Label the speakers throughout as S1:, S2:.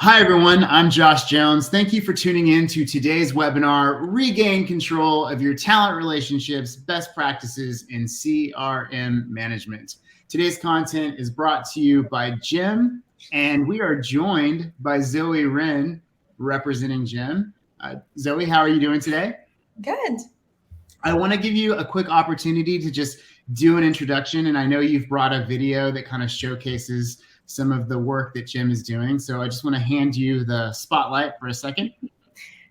S1: Hi, everyone. I'm Josh Jones. Thank you for tuning in to today's webinar, Regain Control of Your Talent Relationships, Best Practices in CRM Management. Today's content is brought to you by Jim, and we are joined by Zoe Wren, representing Jim. Zoe, how are you doing today?
S2: Good.
S1: I want to give you a quick opportunity to just do an introduction, and I know you've brought a video that kind of showcases some of the work that Jim is doing. So I just want to hand you the spotlight for a second.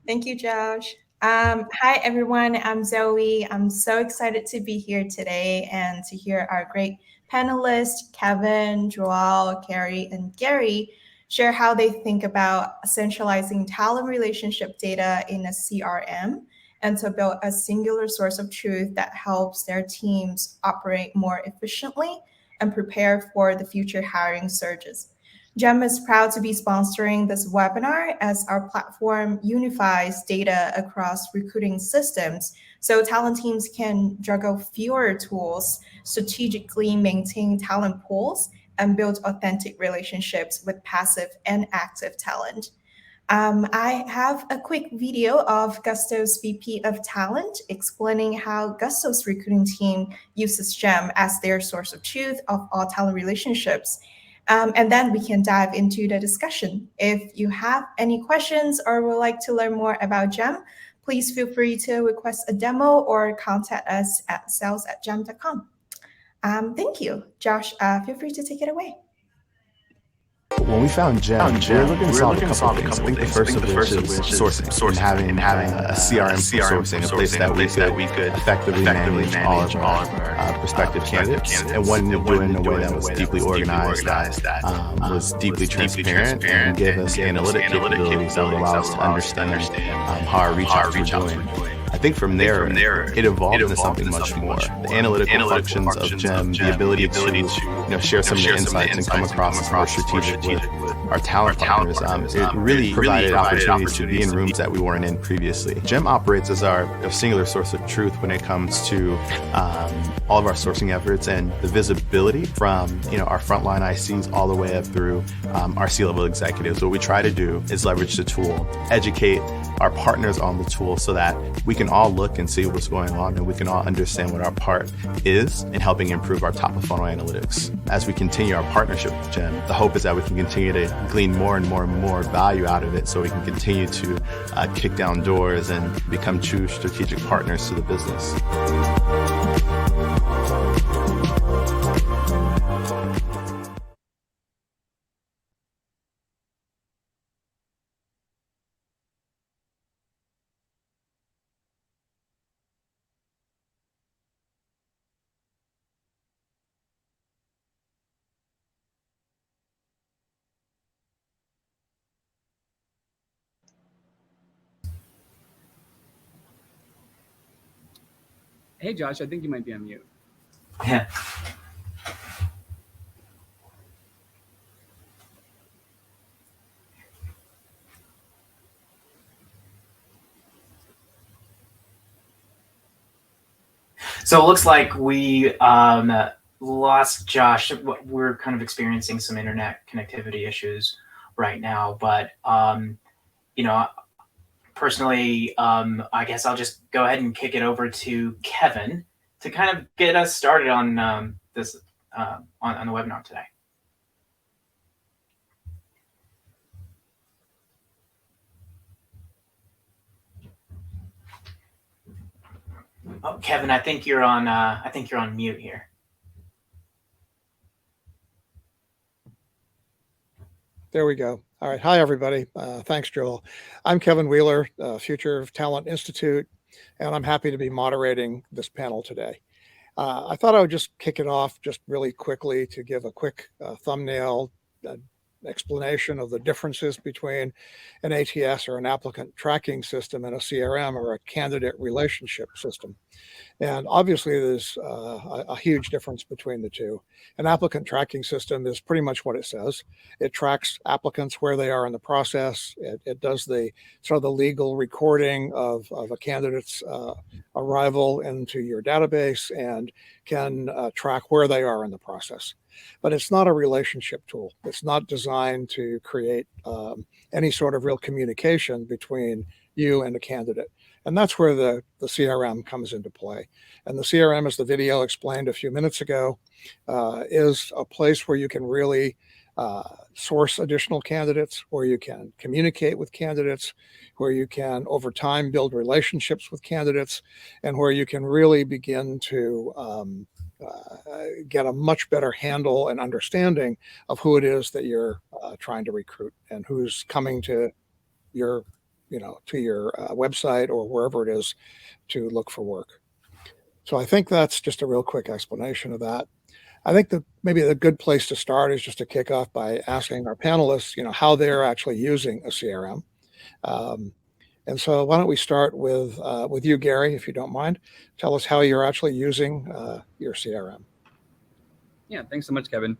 S2: Thank you, Josh. Hi, everyone. I'm Zoe. I'm so excited to be here today and to hear our great panelists, Kevin, Joel, Carrie, and Gary, share how they think about centralizing talent relationship data in a CRM and to build a singular source of truth that helps their teams operate more efficiently and prepare for the future hiring surges. GEM is proud to be sponsoring this webinar as our platform unifies data across recruiting systems so talent teams can juggle fewer tools, strategically maintain talent pools, and build authentic relationships with passive and active talent. I have a quick video of Gusto's VP of Talent explaining how Gusto's recruiting team uses GEM as their source of truth of all talent relationships. And then we can dive into the discussion. If you have any questions or would like to learn more about GEM, please feel free to request a demo or contact us at sales@gem.com. Thank you. Josh, feel free to take it away.
S3: When we found GEM, we were looking to solve a couple of things. I think the first of which is sourcing and having a CRM for sourcing, a place that we could effectively manage all of our prospective candidates, and one to do it in a way that was deeply organized, that was deeply transparent, and gave us analytic capabilities that would allow us to understand how our reach outs were doing. I think from there, it evolved into something much more. The analytical functions of GEM, the ability to share some of the insights and come across as more strategic with our talent partners, it really provided opportunities to be in rooms that we weren't in previously. GEM operates as our singular source of truth when it comes to all of our sourcing efforts, and the visibility from our frontline ICs all the way up through our C-level executives. What we try to do is leverage the tool, educate our partners on the tool so that we can all look and see what's going on, and we can all understand what our part is in helping improve our top of funnel analytics. As we continue our partnership with GEM, the hope is that we can continue to glean more and more and more value out of it, so we can continue to kick down doors and become true strategic partners to the business.
S4: Hey, Josh, I think you might be on mute.
S5: Yeah. So it looks like we lost Josh. We're kind of experiencing some internet connectivity issues right now, but personally, I guess I'll just go ahead and kick it over to Kevin to kind of get us started on this on the webinar today. Oh, Kevin, I think you're on mute here.
S6: There we go. All right. Hi, everybody. Thanks, Joel. I'm Kevin Wheeler, Future of Talent Institute, and I'm happy to be moderating this panel today. I thought I would just kick it off just really quickly to give a quick thumbnail explanation of the differences between an ATS or an applicant tracking system and a CRM or a candidate relationship system. And obviously there's a huge difference between the two. An applicant tracking system is pretty much what it says. It tracks applicants where they are in the process. It does the sort of the legal recording of a candidate's arrival into your database and can track where they are in the process. but it's not a relationship tool. It's not designed to create any sort of real communication between you and a candidate. And that's where the CRM comes into play. And the CRM, as the video explained a few minutes ago, is a place where you can really source additional candidates, where you can communicate with candidates, where you can over time build relationships with candidates, and where you can really begin to get a much better handle and understanding of who it is that you're trying to recruit and who's coming to your website or wherever it is to look for work. So I think that's just a real quick explanation of that. I think that maybe the good place to start is just to kick off by asking our panelists, how they're actually using a CRM. And so why don't we start with you, Gary, if you don't mind. Tell us how you're actually using your CRM.
S4: Yeah, thanks so much, Kevin.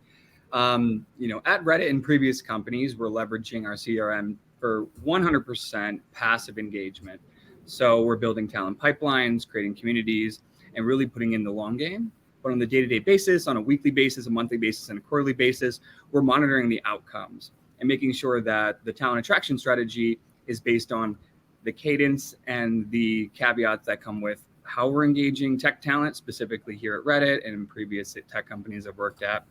S4: At Reddit and previous companies, we're leveraging our CRM for 100% passive engagement. So we're building talent pipelines, creating communities, and really putting in the long game. But on the day-to-day basis, on a weekly basis, a monthly basis, and a quarterly basis, we're monitoring the outcomes and making sure that the talent attraction strategy is based on the cadence and the caveats that come with how we're engaging tech talent, specifically here at Reddit and in previous tech companies I've worked at,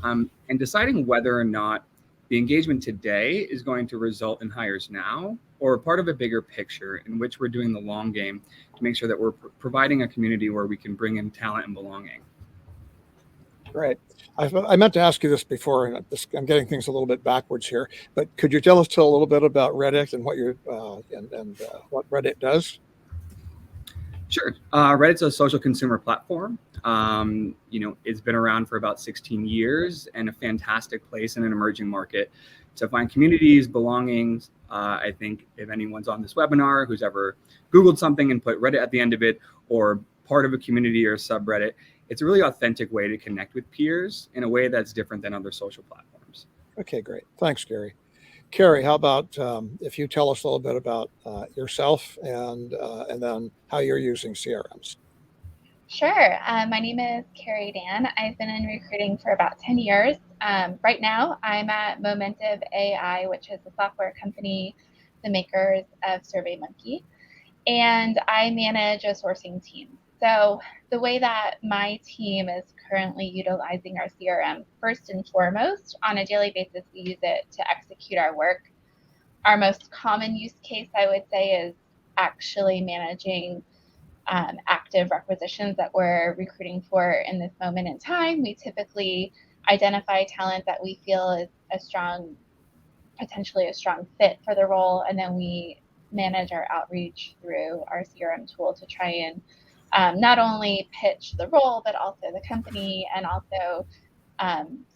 S4: and deciding whether or not the engagement today is going to result in hires now or part of a bigger picture in which we're doing the long game to make sure that we're providing a community where we can bring in talent and belonging.
S6: Great. I meant to ask you this before, and I'm getting things a little bit backwards here. But could you tell us a little bit about Reddit and what what Reddit does?
S4: Sure. Reddit's a social consumer platform. It's been around for about 16 years and a fantastic place in an emerging market to find communities, belongings. I think if anyone's on this webinar who's ever Googled something and put Reddit at the end of it or part of a community or subreddit, it's a really authentic way to connect with peers in a way that's different than other social platforms.
S6: Okay, great. Thanks, Gary. Carrie, how about if you tell us a little bit about yourself and then how you're using CRMs?
S7: Sure. My name is Carrie Dan. I've been in recruiting for about 10 years. Right now, I'm at Momentive AI, which is a software company, the makers of SurveyMonkey, and I manage a sourcing team. So the way that my team is currently utilizing our CRM, first and foremost, on a daily basis, we use it to execute our work. Our most common use case, I would say, is actually managing active requisitions that we're recruiting for in this moment in time. We typically identify talent that we feel is potentially a strong fit for the role, and then we manage our outreach through our CRM tool to try and not only pitch the role, but also the company, and also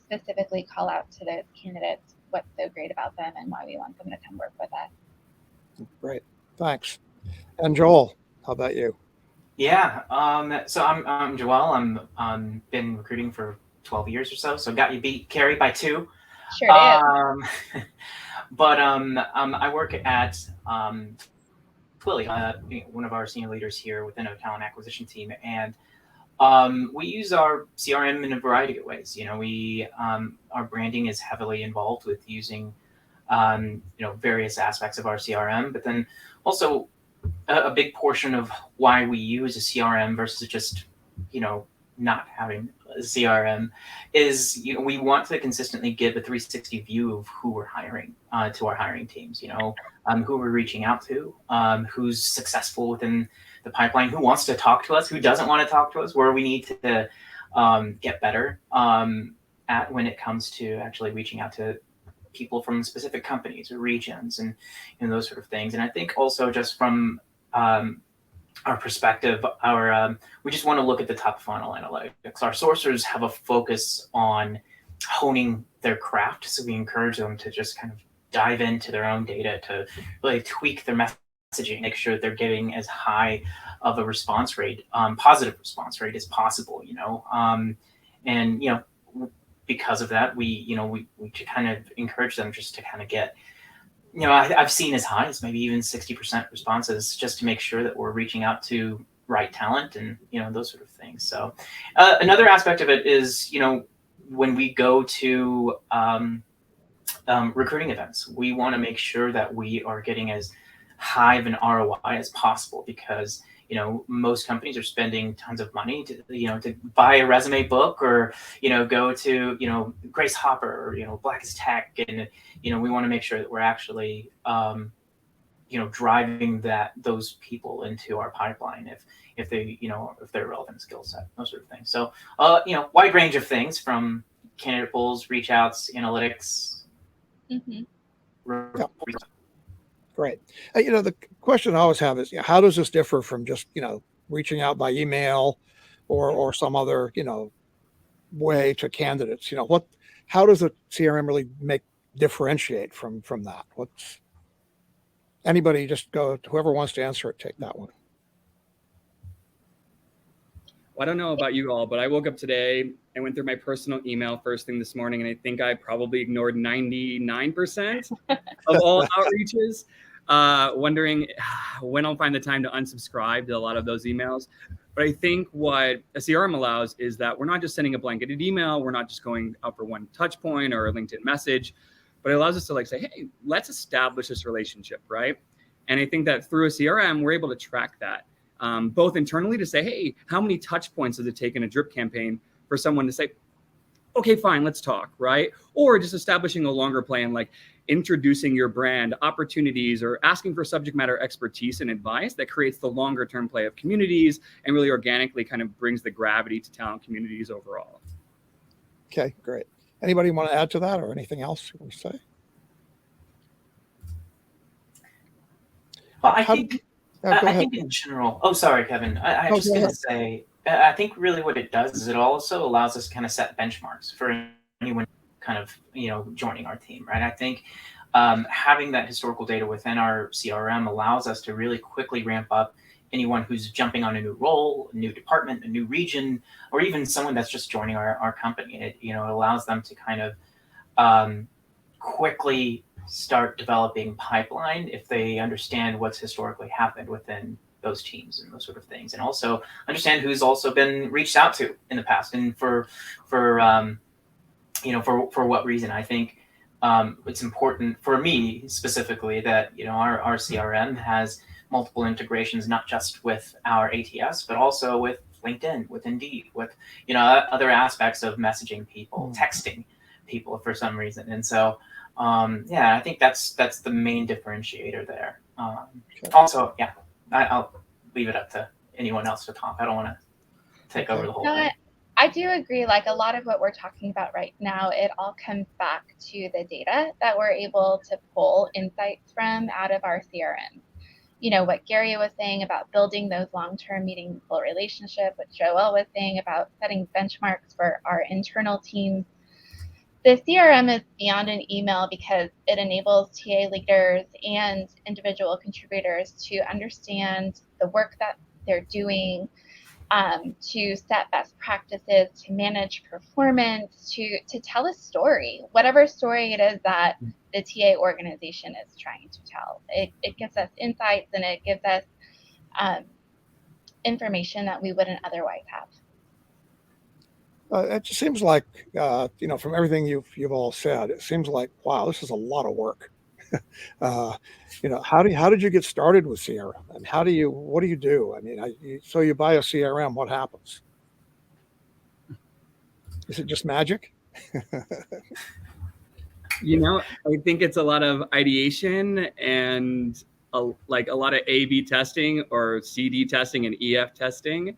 S7: specifically call out to those candidates what's so great about them and why we want them to come work with us.
S6: Great, thanks. And Joel, how about you?
S5: Yeah, so I'm Joel. I'm been recruiting for 12 years or so got you beat, Carrie, by 2.
S7: Sure did.
S5: But I work at Twilio, one of our senior leaders here within a talent acquisition team, and we use our CRM in a variety of ways. Our branding is heavily involved with using various aspects of our CRM, but then also a big portion of why we use a CRM versus just not having a CRM is we want to consistently give a 360 view of who we're hiring to our hiring teams, who we're reaching out to, who's successful within the pipeline, who wants to talk to us, who doesn't want to talk to us, where we need to get better at when it comes to actually reaching out to people from specific companies or regions and those sort of things. And I think also just from our perspective, we just want to look at the top funnel analytics. Our sourcers have a focus on honing their craft, so we encourage them to just kind of dive into their own data to really tweak their messaging, make sure they're getting as high of a response rate, positive response rate as possible. And because of that, we kind of encourage them just to kind of get. I've seen as high as maybe even 60% responses just to make sure that we're reaching out to right talent and, those sort of things. So another aspect of it is, when we go to recruiting events, we want to make sure that we are getting as high of an ROI as possible, because most companies are spending tons of money to buy a resume book, or go to Grace Hopper, or Blackest Tech, and we want to make sure that we're actually driving those people into our pipeline if they're relevant skill set, those sort of things. So wide range of things, from candidate pools, reach outs, analytics.
S7: Mm-hmm.
S6: Great. The question I always have is, how does this differ from just reaching out by email or some other way to candidates? How does a CRM really differentiate from that? Anybody, just go, whoever wants to answer it, take that one.
S4: Well, I don't know about you all, but I woke up today and went through my personal email first thing this morning, and I think I probably ignored 99% of all outreaches, wondering when I'll find the time to unsubscribe to a lot of those emails. But I think what a CRM allows is that we're not just sending a blanketed email, we're not just going out for one touch point or a LinkedIn message, but it allows us to say, hey, let's establish this relationship, right? And I think that through a CRM, we're able to track that. Both internally to say, hey, how many touch points does it take in a drip campaign for someone to say, okay, fine, let's talk, right? Or just establishing a longer plan, like introducing your brand, opportunities, or asking for subject matter expertise and advice that creates the longer term play of communities and really organically kind of brings the gravity to talent communities overall.
S6: Okay, great. Anybody want to add to that, or anything else you want to say?
S5: Well, I think in general, sorry, Kevin. I was just going to say, I think really what it does is it also allows us to kind of set benchmarks for anyone kind of, joining our team, right? I think having that historical data within our CRM allows us to really quickly ramp up anyone who's jumping on a new role, a new department, a new region, or even someone that's just joining our company. It allows them to kind of quickly start developing pipeline if they understand what's historically happened within those teams and those sort of things, and also understand who's also been reached out to in the past, and for what reason. I think it's important for me specifically that our CRM has multiple integrations, not just with our ATS, but also with LinkedIn, with Indeed, with other aspects of messaging people, texting people for some reason. And so I think that's the main differentiator there. Also, I'll leave it up to anyone else to talk. I don't want to take over the whole thing.
S7: I do agree. A lot of what we're talking about right now, it all comes back to the data that we're able to pull insights from out of our CRM. What Gary was saying about building those long-term meaningful relationships, what Joel was saying about setting benchmarks for our internal teams. The CRM is beyond an email because it enables TA leaders and individual contributors to understand the work that they're doing, to set best practices, to manage performance, to tell a story, whatever story it is that the TA organization is trying to tell. It gives us insights, and it gives us information that we wouldn't otherwise have.
S6: It just seems like, from everything you've all said, it seems like, wow, this is a lot of work. How did you get started with CRM, and what do you do? I mean, so you buy a CRM, what happens? Is it just magic?
S4: I think it's a lot of ideation and a lot of A/B testing or CD testing and EF testing.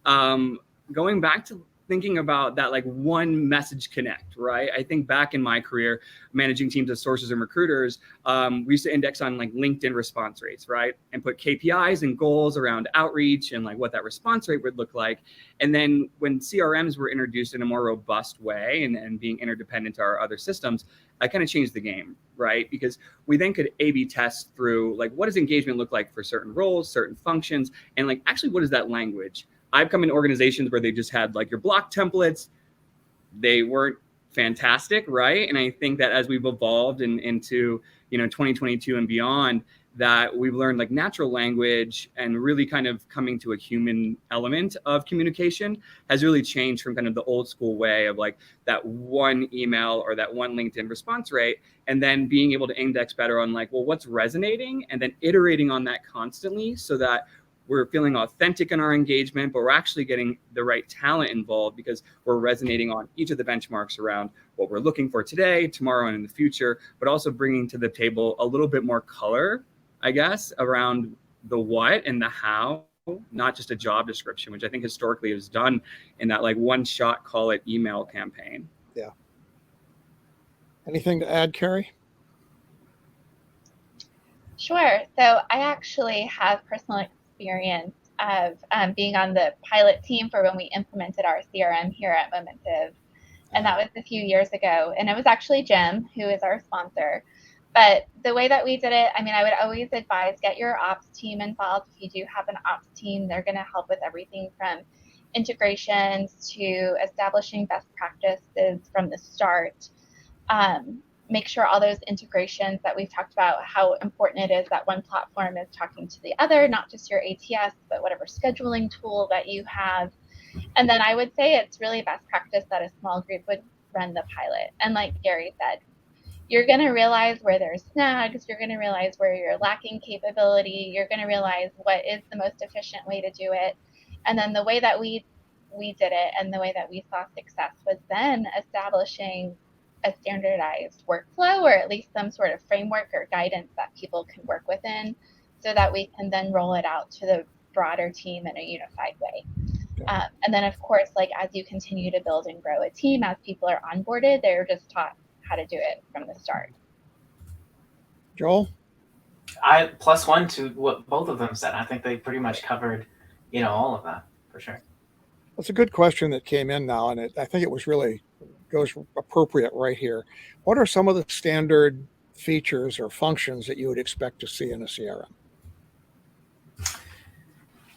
S4: Going back to thinking about that, one message connect, right? I think back in my career, managing teams of sources and recruiters, we used to index on LinkedIn response rates, right? And put KPIs and goals around outreach and what that response rate would look like. And then when CRMs were introduced in a more robust way and being interdependent to our other systems, I kind of changed the game, right? Because we then could A/B test through what does engagement look like for certain roles, certain functions, and actually what is that language? I've come in organizations where they just had your block templates. They weren't fantastic, right? And I think that as we've evolved into 2022 and beyond, that we've learned like natural language and really kind of coming to a human element of communication has really changed from kind of the old school way of like that one email or that one LinkedIn response rate, and then being able to index better on like, well, what's resonating, and then iterating on that constantly so that we're feeling authentic in our engagement, but we're actually getting the right talent involved because we're resonating on each of the benchmarks around what we're looking for today, tomorrow, and in the future, but also bringing to the table a little bit more color, I guess, around the what and the how, not just a job description, which I think historically is done in that like one shot call it email campaign.
S6: Yeah. Anything to add, Carrie?
S7: Sure. So I actually have personal experience of being on the pilot team for when we implemented our CRM here at Momentive. And that was a few years ago. And it was actually Jim, who is our sponsor. But the way that we did it, I mean, I would always advise get your ops team involved. If you do have an ops team, they're going to help with everything from integrations to establishing best practices from the start. Make sure all those integrations that we've talked about, how important it is that one platform is talking to the other, not just your ATS, but whatever scheduling tool that you have. And then I would say it's really best practice that a small group would run the pilot. And like Gary said, you're going to realize where there's snags. You're going to realize where you're lacking capability. You're going to realize what is the most efficient way to do it. And then the way that we did it and the way that we saw success was then establishing a standardized workflow, or at least some sort of framework or guidance that people can work within so that we can then roll it out to the broader team in a unified way. And then, of course, like as you continue to build and grow a team, as people are onboarded, they're just taught how to do it from the start.
S6: Joel?
S5: I +1 to what both of them said. I think they pretty much covered, all of that for sure.
S6: That's a good question that came in now, and I think it was really goes appropriate right here. What are some of the standard features or functions that you would expect to see in a CRM?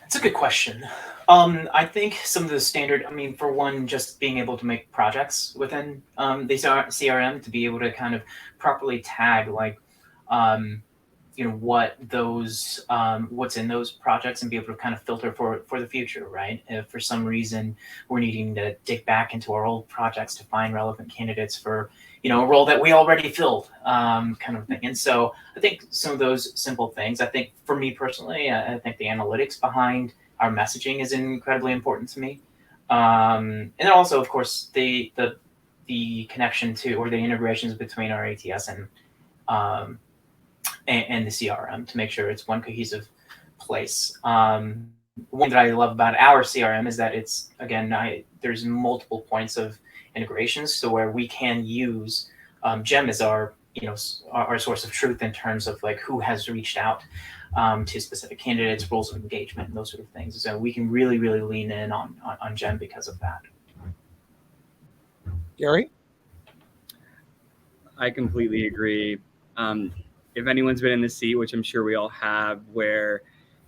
S5: That's a good question. I think some of the standard, for one, just being able to make projects within the CRM, to be able to kind of properly tag like, what those, what's in those projects, and be able to kind of filter for the future, right? If for some reason we're needing to dig back into our old projects to find relevant candidates for, a role that we already filled, kind of thing. And so I think some of those simple things, I think for me personally, I think the analytics behind our messaging is incredibly important to me. And then also, of course, the connection to, or the integrations between our ATS and the CRM to make sure it's one cohesive place. One that I love about our CRM is that it's, again, there's multiple points of integrations, so where we can use Gem as our source of truth in terms of like who has reached out to specific candidates, roles of engagement, and those sort of things. So we can really, really lean in on Gem because of that.
S6: Gary?
S4: I completely agree. If anyone's been in the seat, which I'm sure we all have, where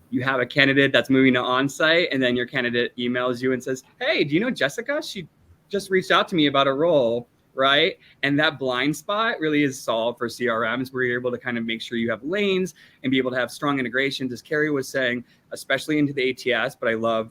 S4: you have a candidate that's moving to on-site and then your candidate emails you and says, hey, do you know Jessica? She just reached out to me about a role, right? And that blind spot really is solved for CRMs, where you're able to kind of make sure you have lanes and be able to have strong integrations, as Carrie was saying, especially into the ATS, but I love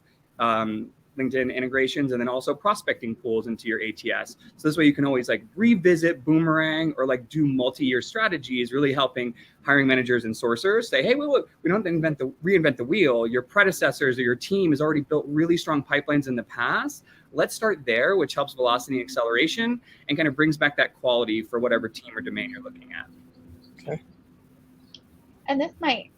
S4: LinkedIn integrations, and then also prospecting pools into your ATS. So this way you can always like revisit, boomerang, or like do multi-year strategies, really helping hiring managers and sourcers say, hey, we don't have to reinvent the wheel. Your predecessors or your team has already built really strong pipelines in the past. Let's start there, which helps velocity and acceleration and kind of brings back that quality for whatever team or domain you're looking at.
S6: Okay.
S7: And this might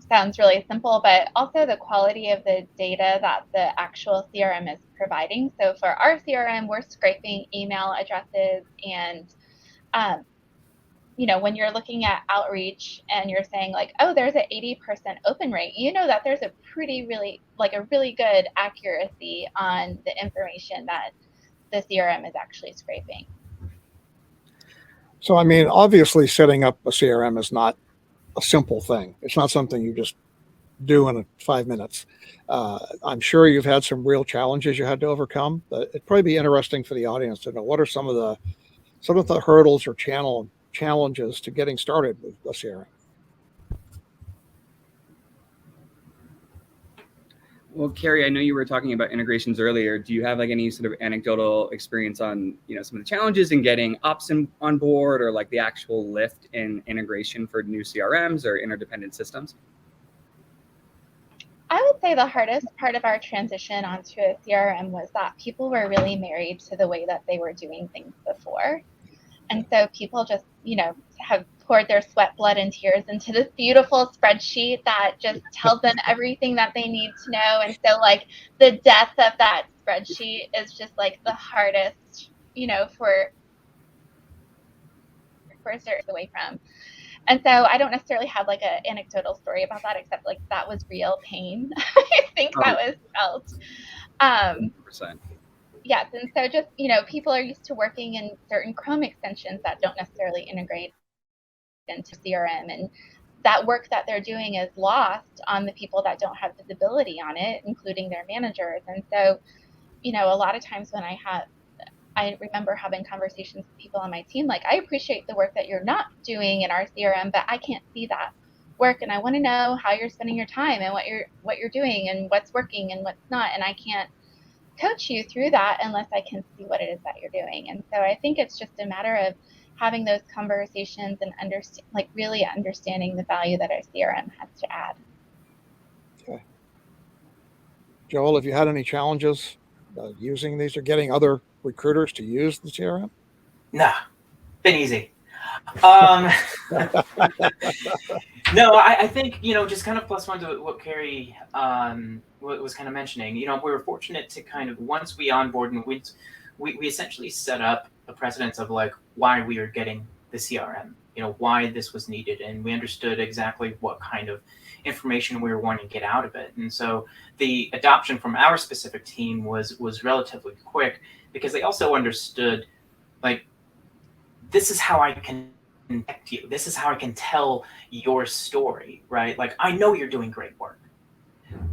S7: sounds really simple, but also the quality of the data that the actual CRM is providing. So for our CRM, we're scraping email addresses, and when you're looking at outreach and you're saying like, oh, there's an 80% open rate, that there's a really good accuracy on the information that the CRM is actually scraping.
S6: So, obviously setting up a CRM is not a simple thing. It's not something you just do in 5 minutes. I'm sure you've had some real challenges you had to overcome, but it'd probably be interesting for the audience to know what are some of the hurdles or challenges to getting started with a CRM.
S4: Well, Carrie, I know you were talking about integrations earlier. Do you have like any sort of anecdotal experience on, some of the challenges in getting ops on board, or like the actual lift in integration for new CRMs or interdependent systems?
S7: I would say the hardest part of our transition onto a CRM was that people were really married to the way that they were doing things before. And so people just, have poured their sweat, blood, and tears into this beautiful spreadsheet that just tells them everything that they need to know. And so like the depth of that spreadsheet is just like the hardest, for a certain away from. And so I don't necessarily have like an anecdotal story about that, except like that was real pain. I think that was felt.
S4: 100%.
S7: Yes, and so just, people are used to working in certain Chrome extensions that don't necessarily integrate into CRM, and that work that they're doing is lost on the people that don't have visibility on it, including their managers. And so, a lot of times when I remember having conversations with people on my team, like, I appreciate the work that you're not doing in our CRM, but I can't see that work, and I want to know how you're spending your time and what you're doing and what's working and what's not, and I can't coach you through that unless I can see what it is that you're doing. And so I think it's just a matter of having those conversations and really understanding the value that our CRM has to add.
S6: Okay. Joel, have you had any challenges using these or getting other recruiters to use the CRM?
S5: Nah, been easy. No, I think, just kind of plus one to what Carrie was kind of mentioning. We were fortunate to kind of, once we onboard, and we essentially set up a precedence of like why we are getting the CRM, why this was needed, and we understood exactly what kind of information we were wanting to get out of it. And so the adoption from our specific team was relatively quick, because they also understood, like, this is how I can connect you. This is how I can tell your story, right? Like, I know you're doing great work,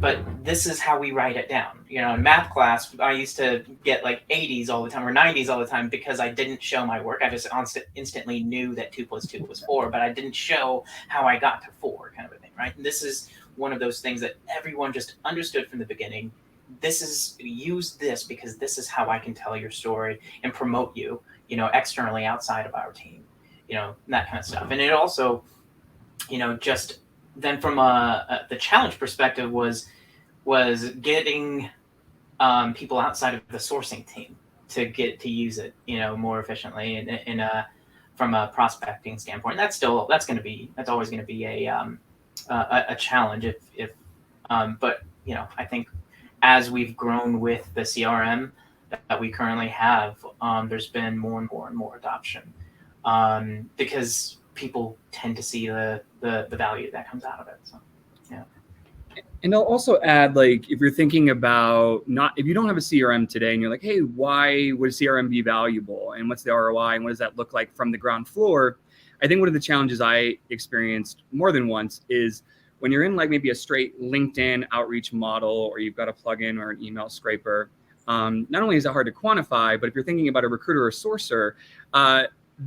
S5: but this is how we write it down. In math class, I used to get like 80s all the time or 90s all the time because I didn't show my work. I just instantly knew that 2 + 2 = 4, but I didn't show how I got to 4, kind of a thing, right? And this is one of those things that everyone just understood from the beginning. Use this because this is how I can tell your story and promote you, externally outside of our team, that kind of stuff. And it also, just then from the challenge perspective was getting people outside of the sourcing team to get to use it, more efficiently in from a prospecting standpoint. And that's always going to be a challenge but I think as we've grown with the CRM that we currently have, there's been more and more adoption, because people tend to see the value that comes out of it. So, yeah.
S4: And I'll also add, like, if you're thinking about if you don't have a CRM today and you're like, hey, why would CRM be valuable? And what's the ROI? And what does that look like from the ground floor? I think one of the challenges I experienced more than once is when you're in like maybe a straight LinkedIn outreach model, or you've got a plugin or an email scraper, not only is it hard to quantify, but if you're thinking about a recruiter or sourcer,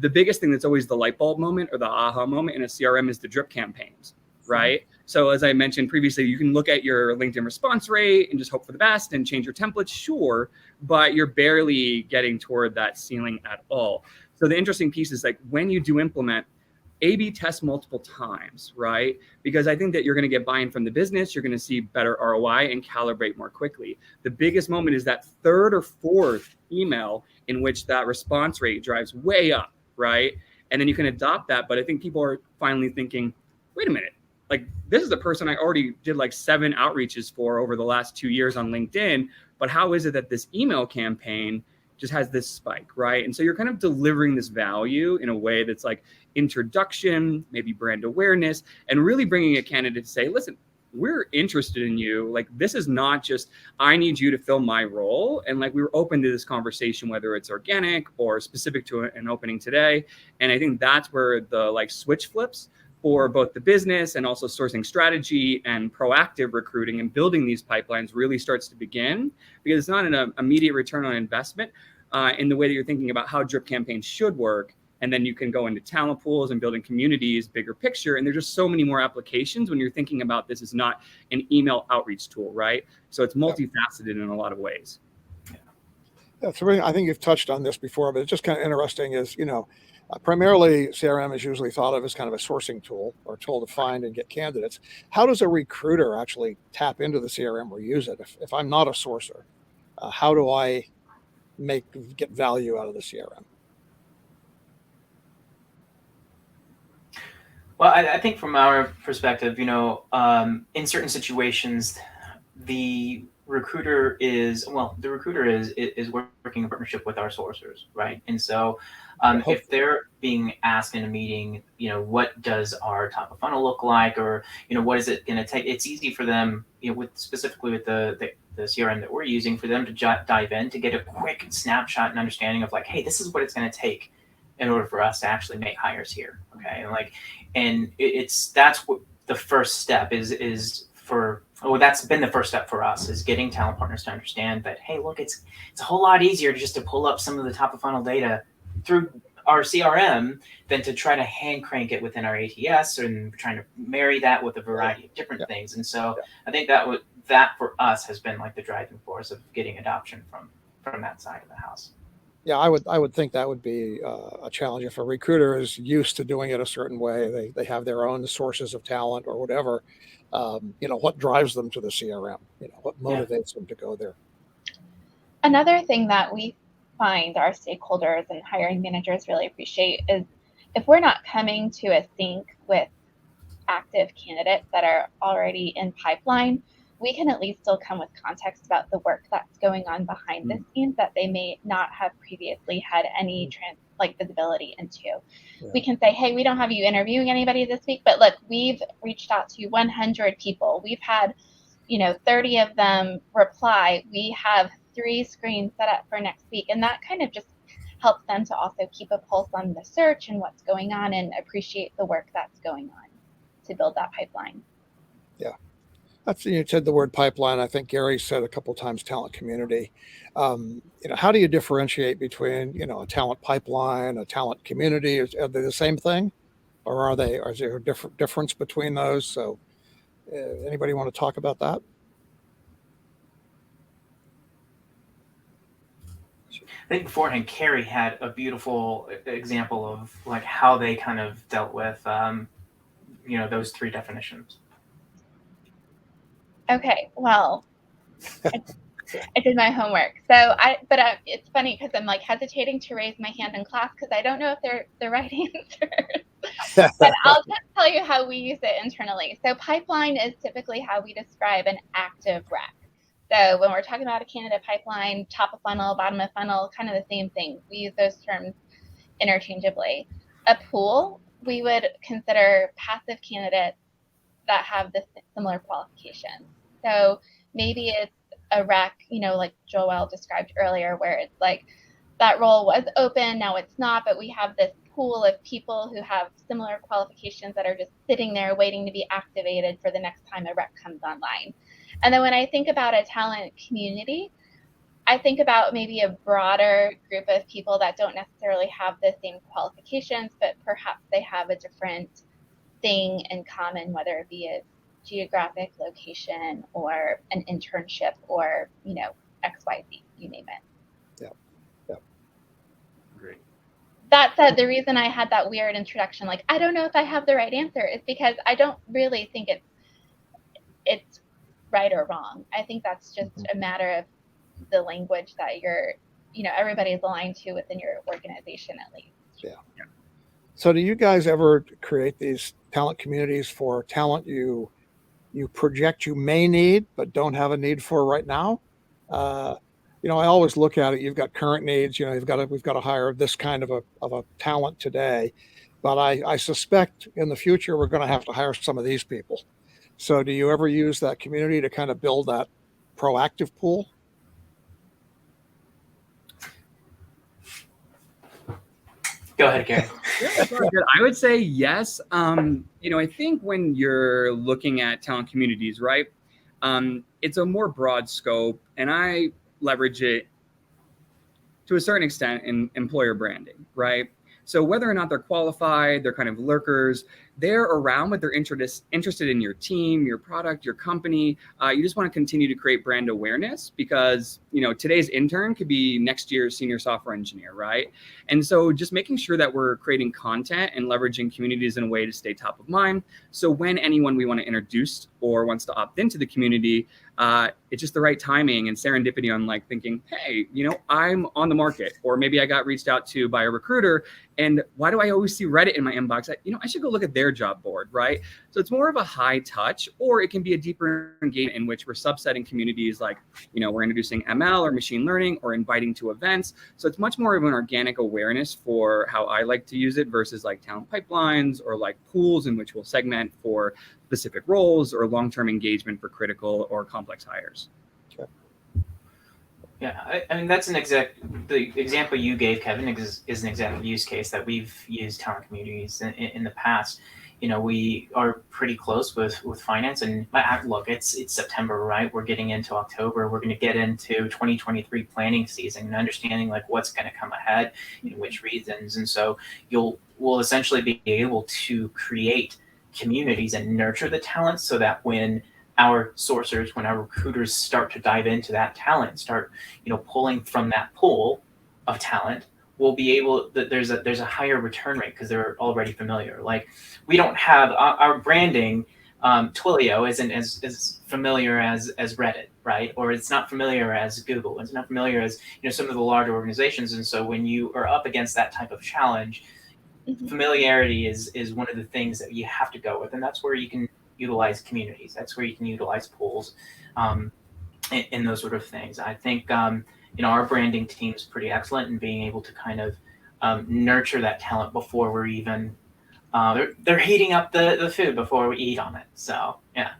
S4: the biggest thing that's always the light bulb moment or the aha moment in a CRM is the drip campaigns, right? So as I mentioned previously, you can look at your LinkedIn response rate and just hope for the best and change your templates, sure, but you're barely getting toward that ceiling at all. So the interesting piece is like when you do implement, A/B test multiple times, right? Because I think that you're going to get buy-in from the business, you're going to see better ROI and calibrate more quickly. The biggest moment is that third or fourth email in which that response rate drives way up, right? And then you can adopt that. But I think people are finally thinking, wait a minute, like this is the person I already did like 7 outreaches for over the last 2 years on LinkedIn, but how is it that this email campaign just has this spike, right? And so you're kind of delivering this value in a way that's like introduction, maybe brand awareness, and really bringing a candidate to say, listen, we're interested in you. Like, this is not just, I need you to fill my role. And like, we were open to this conversation, whether it's organic or specific to an opening today. And I think that's where the like switch flips for both the business and also sourcing strategy and proactive recruiting and building these pipelines really starts to begin, because it's not an immediate return on investment in the way that you're thinking about how drip campaigns should work. And then you can go into talent pools and building communities, bigger picture. And there's just so many more applications when you're thinking about this as not an email outreach tool, right? So it's multifaceted in a lot of ways.
S6: Yeah, so I think you've touched on this before, but it's just kind of interesting is, primarily CRM is usually thought of as kind of a sourcing tool or a tool to find and get candidates. How does a recruiter actually tap into the CRM or use it? If I'm not a sourcer, how do I get value out of the CRM?
S5: Well, I think from our perspective, in certain situations, the recruiter is working in partnership with our sourcers, right? And so if they're being asked in a meeting, what does our top of funnel look like, or what is it going to take, it's easy for them, specifically with the CRM that we're using, for them to dive in to get a quick snapshot and understanding of like, hey, this is what it's going to take in order for us to actually make hires here. Okay. And that's what the first step that's been the first step for us, is getting talent partners to understand that, hey, look, it's a whole lot easier just to pull up some of the top of funnel data through our CRM than to try to hand crank it within our ATS and trying to marry that with a variety of different things. And so I think that for us has been like the driving force of getting adoption from that side of the house.
S6: Yeah, I would think that would be a challenge if a recruiter is used to doing it a certain way. They have their own sources of talent or whatever. What drives them to the CRM? What motivates them to go there?
S7: Another thing that we find our stakeholders and hiring managers really appreciate is if we're not coming to a sync with active candidates that are already in pipeline, we can at least still come with context about the work that's going on behind the scenes that they may not have previously had any visibility into. Yeah. We can say, hey, we don't have you interviewing anybody this week, but look, we've reached out to 100 people. We've had, 30 of them reply. We have 3 screens set up for next week. And that kind of just helps them to also keep a pulse on the search and what's going on and appreciate the work that's going on to build that pipeline.
S6: Yeah. You said the word pipeline. I think Gary said a couple of times talent community. How do you differentiate between, a talent pipeline, a talent community? Are they the same thing, or is there a difference between those? So anybody want to talk about that?
S5: I think beforehand, Carrie had a beautiful example of like how they kind of dealt with, those 3 definitions.
S7: Okay, well, I did my homework. It's funny because I'm like hesitating to raise my hand in class because I don't know if they're the right answers. But I'll just tell you how we use it internally. So pipeline is typically how we describe an active rec. So when we're talking about a candidate pipeline, top of funnel, bottom of funnel, kind of the same thing. We use those terms interchangeably. A pool, we would consider passive candidates that have the similar qualifications. So maybe it's a rec, like Joel described earlier, where it's like that role was open, now it's not, but we have this pool of people who have similar qualifications that are just sitting there waiting to be activated for the next time a rec comes online. And then when I think about a talent community, I think about maybe a broader group of people that don't necessarily have the same qualifications, but perhaps they have a different thing in common, whether it be a geographic location or an internship or, XYZ, you name it.
S6: Yeah.
S4: Great.
S7: That said, the reason I had that weird introduction, like, I don't know if I have the right answer, is because I don't really think it's right or wrong. I think that's just a matter of the language that everybody's aligned to within your organization, at least.
S6: Yeah. So do you guys ever create these talent communities for talent you project you may need, but don't have a need for right now? I always look at it. You've got current needs. We've got to hire this kind of a talent today, but I suspect in the future we're going to have to hire some of these people. So do you ever use that community to kind of build that proactive pool?
S5: Go ahead, Gary.
S4: I would say yes. I think when you're looking at talent communities, right, it's a more broad scope, and I leverage it to a certain extent in employer branding, right? So whether or not they're qualified, they're kind of lurkers, they're around, but they're interested in your team, your product, your company. You just want to continue to create brand awareness because, today's intern could be next year's senior software engineer, right? And so just making sure that we're creating content and leveraging communities in a way to stay top of mind. So when anyone we want to introduce or wants to opt into the community, it's just the right timing and serendipity on like thinking, hey, I'm on the market, or maybe I got reached out to by a recruiter, and why do I always see Reddit in my inbox? I should go look at their job board, right? So it's more of a high touch, or it can be a deeper engagement in which we're subsetting communities like, we're introducing ML or machine learning or inviting to events. So it's much more of an organic awareness for how I like to use it versus like talent pipelines or like pools in which we'll segment for specific roles or long-term engagement for critical or complex hires.
S5: Yeah, I mean, that's the example you gave, Kevin, is an example use case that we've used talent communities in the past. We are pretty close with finance, and look, it's September, right? We're getting into October. We're going to get into 2023 planning season and understanding like what's going to come ahead in which reasons. And so we'll essentially be able to create communities and nurture the talent so that when our sourcers, when our recruiters start to dive into that talent, start, pulling from that pool of talent, we'll be able that there's a higher return rate because they're already familiar. Like we don't have our branding, Twilio isn't as familiar as Reddit, right? Or it's not familiar as Google. It's not familiar as, some of the larger organizations. And so when you are up against that type of challenge, familiarity is one of the things that you have to go with. And that's where you can utilize communities. That's where you can utilize pools, and those sort of things. I think our branding team is pretty excellent in being able to kind of nurture that talent before we're even they're heating up the food before we eat on it. So yeah.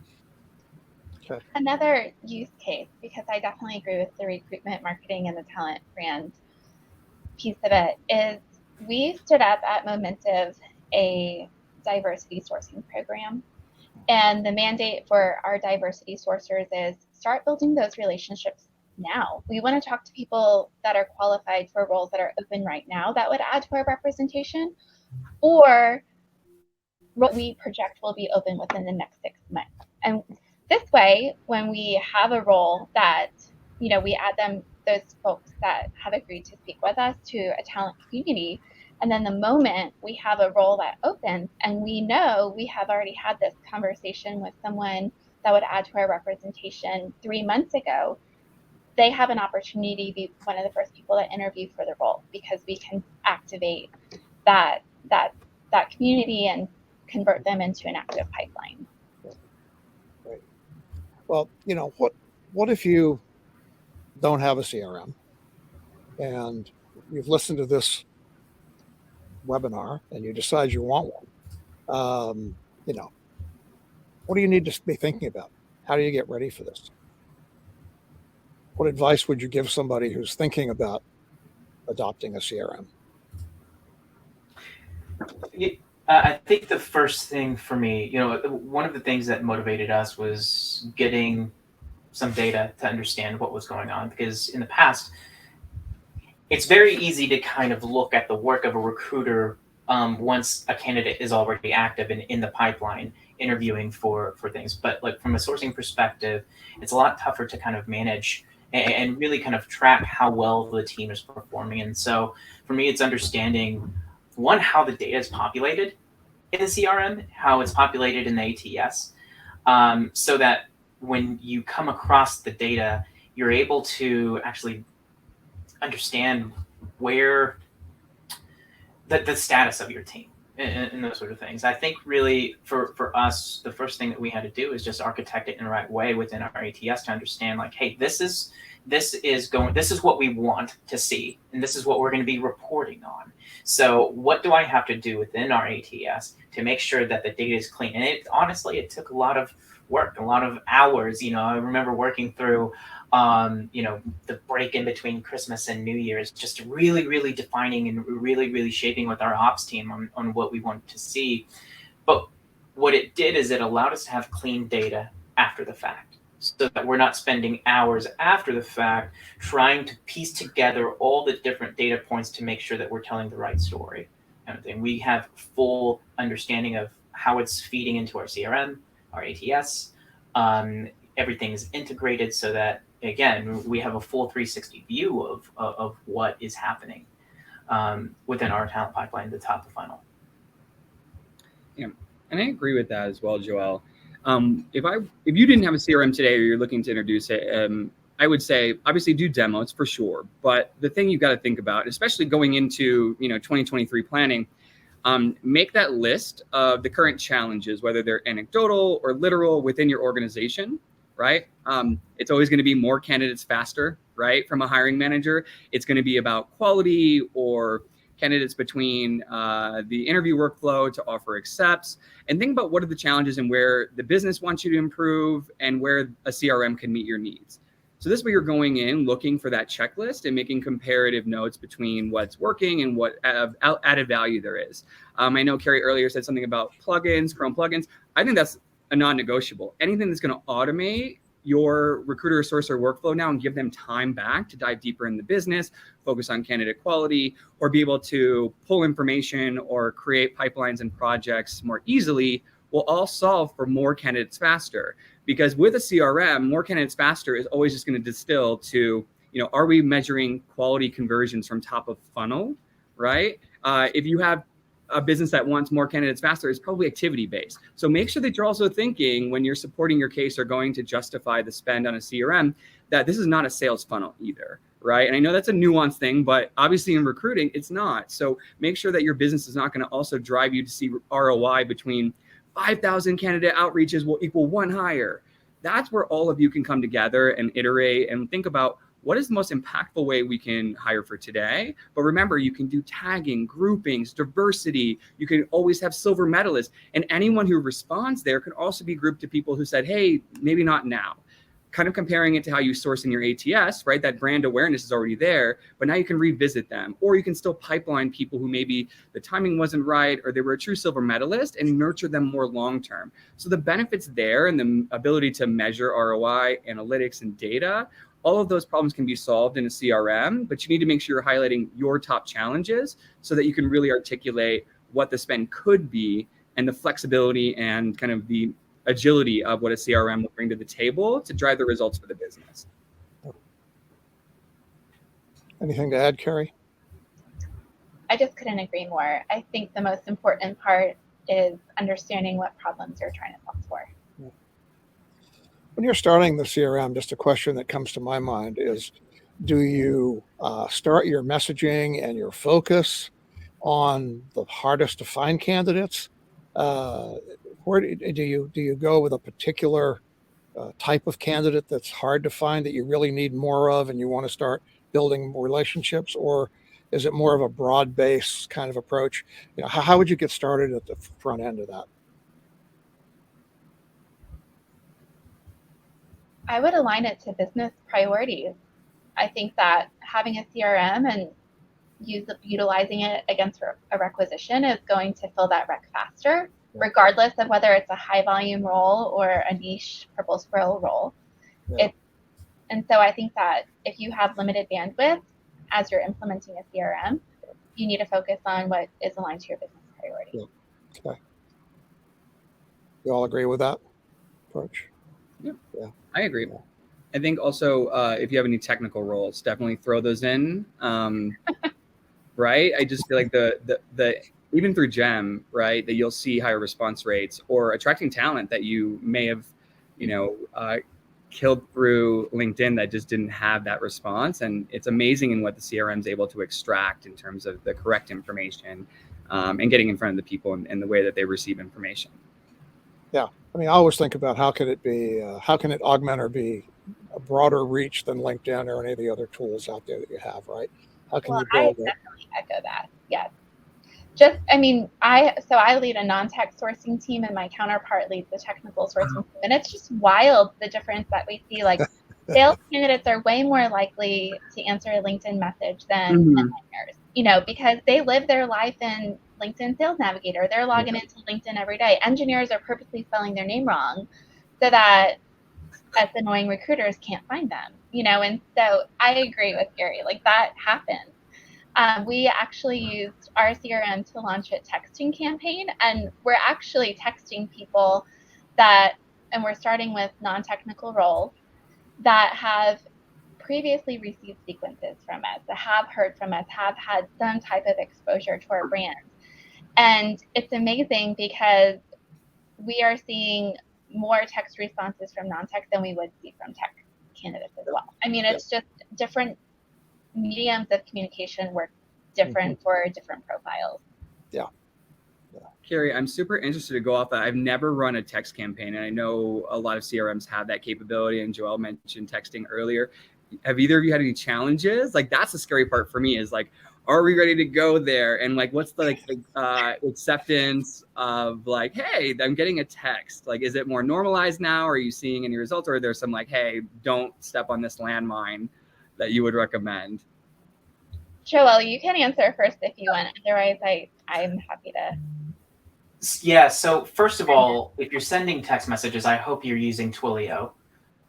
S6: Okay.
S7: Another use case, because I definitely agree with the recruitment, marketing, and the talent brand piece of it, is we stood up at Momentive a diversity sourcing program. And the mandate for our diversity sourcers is start building those relationships now. We want to talk to people that are qualified for roles that are open right now that would add to our representation, or what we project will be open within the next 6 months. And this way, when we have a role that, we add them, those folks that have agreed to speak with us to a talent community. And then the moment we have a role that opens and we know we have already had this conversation with someone that would add to our representation 3 months ago, they have an opportunity to be one of the first people that interview for the role because we can activate that community and convert them into an active pipeline.
S6: Right. Well, what if you don't have a CRM and you've listened to this webinar and you decide you want one? What do you need to be thinking about? How do you get ready for this? What advice would you give somebody who's thinking about adopting a CRM?
S5: I think the first thing for me, one of the things that motivated us was getting some data to understand what was going on, because in the past, it's very easy to kind of look at the work of a recruiter once a candidate is already active and in the pipeline interviewing for things. But like from a sourcing perspective, it's a lot tougher to kind of manage and really kind of track how well the team is performing. And so for me, it's understanding, one, how the data is populated in the CRM, how it's populated in the ATS, so that when you come across the data, you're able to actually understand where the status of your team and those sort of things. I think really for us, the first thing that we had to do is just architect it in the right way within our ATS to understand, like, hey, this is what we want to see, and this is what we're going to be reporting on. So what do I have to do within our ATS to make sure that the data is clean? And it took a lot of work, a lot of hours. I remember working through the break in between Christmas and New Year's, just really, really defining and really, really shaping with our ops team on what we wanted to see. But what it did is it allowed us to have clean data after the fact, so that we're not spending hours after the fact trying to piece together all the different data points to make sure that we're telling the right story. kind of thing. We have full understanding of how it's feeding into our CRM, our ATS. Everything is integrated so that, again, we have a full 360 view of what is happening within our talent pipeline, the top of funnel.
S4: Yeah, and I agree with that as well, Joel. If you didn't have a CRM today, or you're looking to introduce it, I would say obviously do demos for sure. But the thing you've got to think about, especially going into 2023 planning, make that list of the current challenges, whether they're anecdotal or literal within your organization. Right? It's always going to be more candidates faster, right? From a hiring manager, it's going to be about quality or candidates between the interview workflow to offer accepts, and think about what are the challenges and where the business wants you to improve and where a CRM can meet your needs. So this way you're going in looking for that checklist and making comparative notes between what's working and what added value there is. I know Carrie earlier said something about plugins, Chrome plugins. I think that's a non-negotiable. Anything that's going to automate your recruiter or sourcer workflow now and give them time back to dive deeper in the business, focus on candidate quality, or be able to pull information or create pipelines and projects more easily will all solve for more candidates faster. Because with a CRM, more candidates faster is always just going to distill to, are we measuring quality conversions from top of funnel, right? If you have a business that wants more candidates faster, is probably activity based. So make sure that you're also thinking when you're supporting your case or going to justify the spend on a CRM, that this is not a sales funnel either, right? And I know that's a nuanced thing, but obviously in recruiting, it's not. So make sure that your business is not going to also drive you to see ROI between 5,000 candidate outreaches will equal one hire. That's where all of you can come together and iterate and think about what is the most impactful way we can hire for today. But remember, you can do tagging, groupings, diversity. You can always have silver medalists. And anyone who responds there can also be grouped to people who said, hey, maybe not now. Kind of comparing it to how you source in your ATS, right? That brand awareness is already there, but now you can revisit them, or you can still pipeline people who maybe the timing wasn't right, or they were a true silver medalist, and nurture them more long-term. So the benefits there and the ability to measure ROI, analytics, and data, all of those problems can be solved in a CRM, but you need to make sure you're highlighting your top challenges so that you can really articulate what the spend could be and the flexibility and kind of the agility of what a CRM will bring to the table to drive the results for the business.
S6: Anything to add, Carrie?
S7: I just couldn't agree more. I think the most important part is understanding what problems you're trying to solve for.
S6: When you're starting the CRM, just a question that comes to my mind is, do you start your messaging and your focus on the hardest to find candidates? Where do you go with a particular type of candidate that's hard to find that you really need more of and you want to start building relationships? Or is it more of a broad base kind of approach? How would you get started at the front end of that?
S7: I would align it to business priorities. I think that having a CRM and utilizing it against a requisition is going to fill that rec faster, regardless of whether it's a high volume role or a niche purple squirrel role. Yeah. And so I think that if you have limited bandwidth as you're implementing a CRM, you need to focus on what is aligned to your business priority.
S6: Yeah. Okay. You all agree with that approach?
S4: Yeah. I agree. I think also if you have any technical roles, definitely throw those in. Right? I just feel like the even through GEM, right, that you'll see higher response rates, or attracting talent that you may have, killed through LinkedIn that just didn't have that response. And it's amazing in what the CRM is able to extract in terms of the correct information and getting in front of the people and the way that they receive information.
S6: Yeah. I mean, I always think about how can it augment or be a broader reach than LinkedIn or any of the other tools out there that you have, right? How can you build
S7: it? I definitely echo that. Yes. I lead a non-tech sourcing team, and my counterpart leads the technical sourcing team. And it's just wild, the difference that we see. Like, sales candidates are way more likely to answer a LinkedIn message than engineers, because they live their life in LinkedIn Sales Navigator. They're logging into LinkedIn every day. Engineers are purposely spelling their name wrong so that us annoying recruiters can't find them, and so I agree with Gary, like that happens. We actually used our CRM to launch a texting campaign, and we're actually texting people and we're starting with non-technical roles that have previously received sequences from us, that have heard from us, have had some type of exposure to our brand. And it's amazing because we are seeing more text responses from non-tech than we would see from tech candidates as well. I mean, it's just different mediums of communication work different for different profiles.
S6: Yeah.
S4: Carrie, I'm super interested to go off that. I've never run a text campaign, and I know a lot of CRMs have that capability, and Joel mentioned texting earlier. Have either of you had any challenges? Like, that's the scary part for me, is like, are we ready to go there? And like, what's the acceptance of like, hey, I'm getting a text. Like, is it more normalized now? Are you seeing any results? Or are there some like, hey, don't step on this landmine that you would recommend?
S7: Joel, you can answer first if you want. Otherwise, I'm happy to.
S5: Yeah, so first of all, if you're sending text messages, I hope you're using Twilio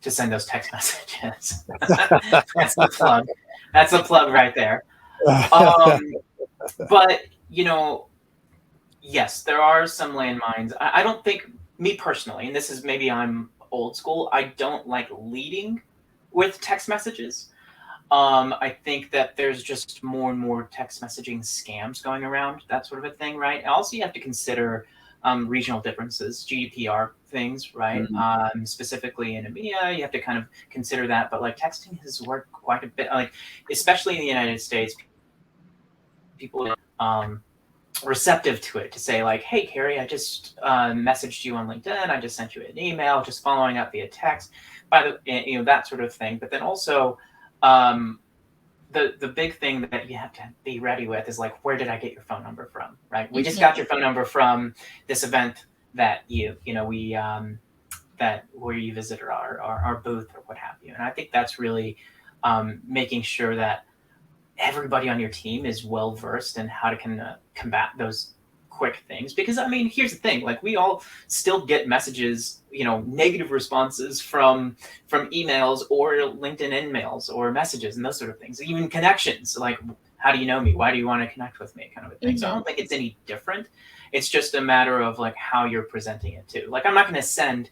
S5: to send those text messages. That's the plug. That's a plug right there. But, yes, there are some landmines. I don't think, me personally, and this is maybe I'm old school, I don't like leading with text messages. I think that there's just more and more text messaging scams going around, that sort of a thing, right? And also, you have to consider regional differences, GDPR things, right?
S4: Mm-hmm.
S5: Specifically in EMEA, you have to kind of consider that. But like texting has worked quite a bit, like especially in the United States, people receptive to it, to say like, hey, Carrie, I just messaged you on LinkedIn. I just sent you an email, just following up via text, that sort of thing. But then also, the big thing that you have to be ready with is like, where did I get your phone number from, right? We just got your phone number from this event that where you visited our booth or what have you. And I think that's really making sure that everybody on your team is well versed in how to combat those quick things. Because I mean, here's the thing, like we all still get messages, negative responses from emails or LinkedIn emails or messages and those sort of things, even connections, like, how do you know me? Why do you want to connect with me? Kind of a thing. So I don't think it's any different. It's just a matter of like how you're presenting it too. Like, I'm not going to send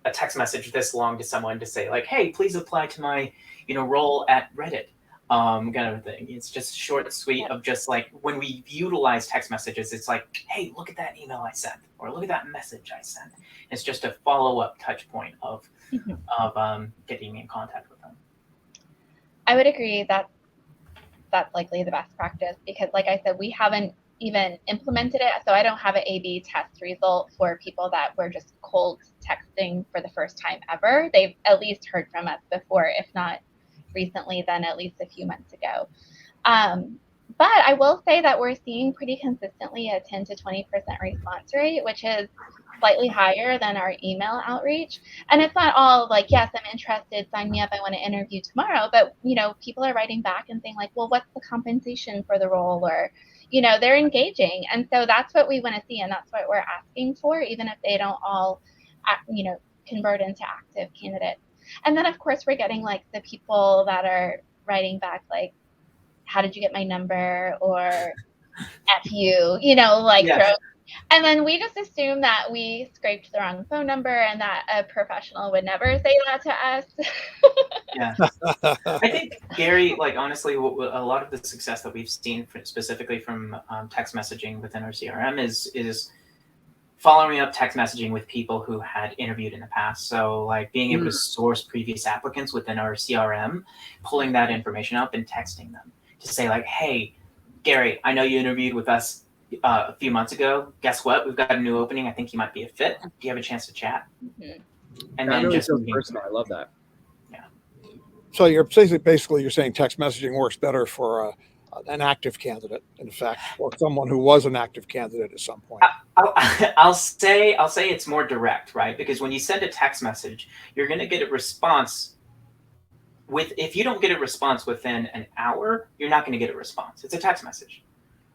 S5: a text message this long to someone to say like, hey, please apply to my, role at Reddit. Kind of a thing. It's just short and sweet of just like, when we utilize text messages, it's like, hey, look at that email I sent, or look at that message I sent. It's just a follow-up touch point of getting in contact with them.
S7: I would agree that that's likely the best practice, because like I said, we haven't even implemented it. So I don't have an A/B test result for people that were just cold texting for the first time ever. They've at least heard from us before, if not recently, then at least a few months ago. But I will say that we're seeing pretty consistently a 10 to 20% response rate, which is slightly higher than our email outreach. And it's not all like, yes, I'm interested, sign me up, I want to interview tomorrow. But, people are writing back and saying like, well, what's the compensation for the role? Or, they're engaging. And so that's what we want to see. And that's what we're asking for, even if they don't all, convert into active candidates. And then, of course, we're getting like the people that are writing back like, how did you get my number? Or F you, yes. And then we just assume that we scraped the wrong phone number and that a professional would never say that to us.
S5: Yeah. I think, Gary, like, honestly, a lot of the success that we've seen specifically from text messaging within our CRM is following up text messaging with people who had interviewed in the past. So like being able to source previous applicants within our CRM, pulling that information up and texting them to say like, hey, Gary, I know you interviewed with us a few months ago. Guess what? We've got a new opening. I think you might be a fit. Do you have a chance to chat?
S7: Mm-hmm.
S5: And
S4: that
S5: then
S4: really
S5: just
S4: personal. I love that.
S5: Yeah.
S6: So you're basically saying text messaging works better for an active candidate, in fact, or someone who was an active candidate at some point.
S5: I'll say it's more direct, right? Because when you send a text message, you're going to get a response. If you don't get a response within an hour, you're not going to get a response. It's a text message,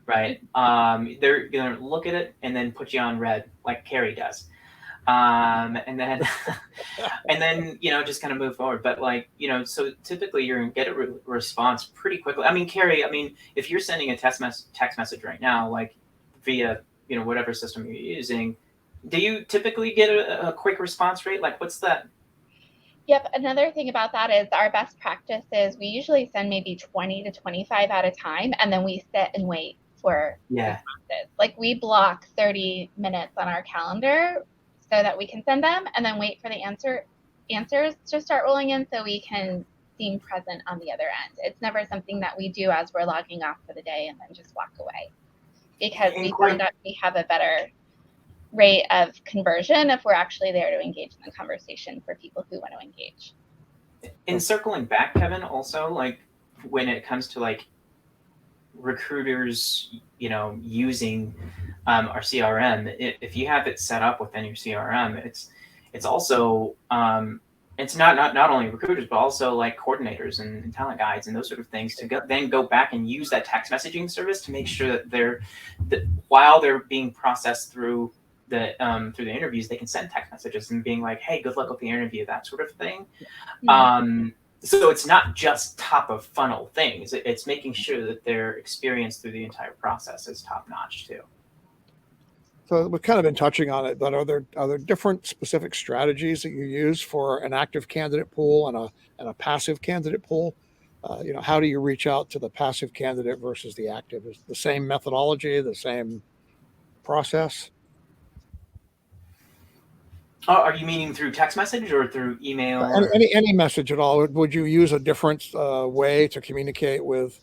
S5: right? They're going to look at it and then put you on red, like Carrie does. and then and then just kind of move forward. But like so typically you're gonna get a response pretty quickly. I mean, Carrie, if you're sending a text message right now, like via whatever system you're using, do you typically get a quick response rate? Like, what's that?
S7: Yep. Another thing about that is our best practice is we usually send maybe 20 to 25 at a time, and then we sit and wait for responses. Like, we block 30 minutes on our calendar so that we can send them, and then wait for the answers to start rolling in so we can seem present on the other end. It's never something that we do as we're logging off for the day and then just walk away, because we found out we have a better rate of conversion if we're actually there to engage in the conversation for people who want to engage.
S5: And circling back, Kevin, also, like, when it comes to like recruiters, using our CRM, if you have it set up within your CRM, it's also it's not only recruiters, but also like coordinators and talent guides and those sort of things to then go back and use that text messaging service to make sure that while they're being processed through the interviews, they can send text messages and being like, hey, good luck with the interview, that sort of thing. Mm-hmm. So it's not just top of funnel things. It's making sure that their experience through the entire process is top notch too.
S6: So we've kind of been touching on it, but are there different specific strategies that you use for an active candidate pool and a passive candidate pool? How do you reach out to the passive candidate versus the active? Is it the same methodology, the same process?
S5: Are you meaning through text message or through email?
S6: Any message at all? Would you use a different way to communicate with,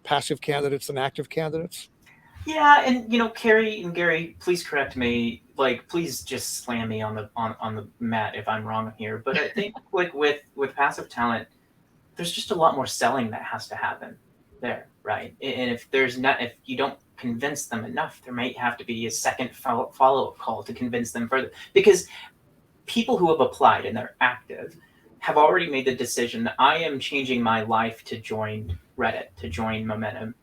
S6: passive candidates than active candidates?
S5: Yeah, and Carrie and Gary, please correct me. Like, please just slam me on the mat if I'm wrong here. But I think like with passive talent, there's just a lot more selling that has to happen there, right? And if you don't convince them enough, there might have to be a second follow-up call to convince them further, because people who have applied and they're active have already made the decision. I am changing my life to join Reddit, to join Momentum.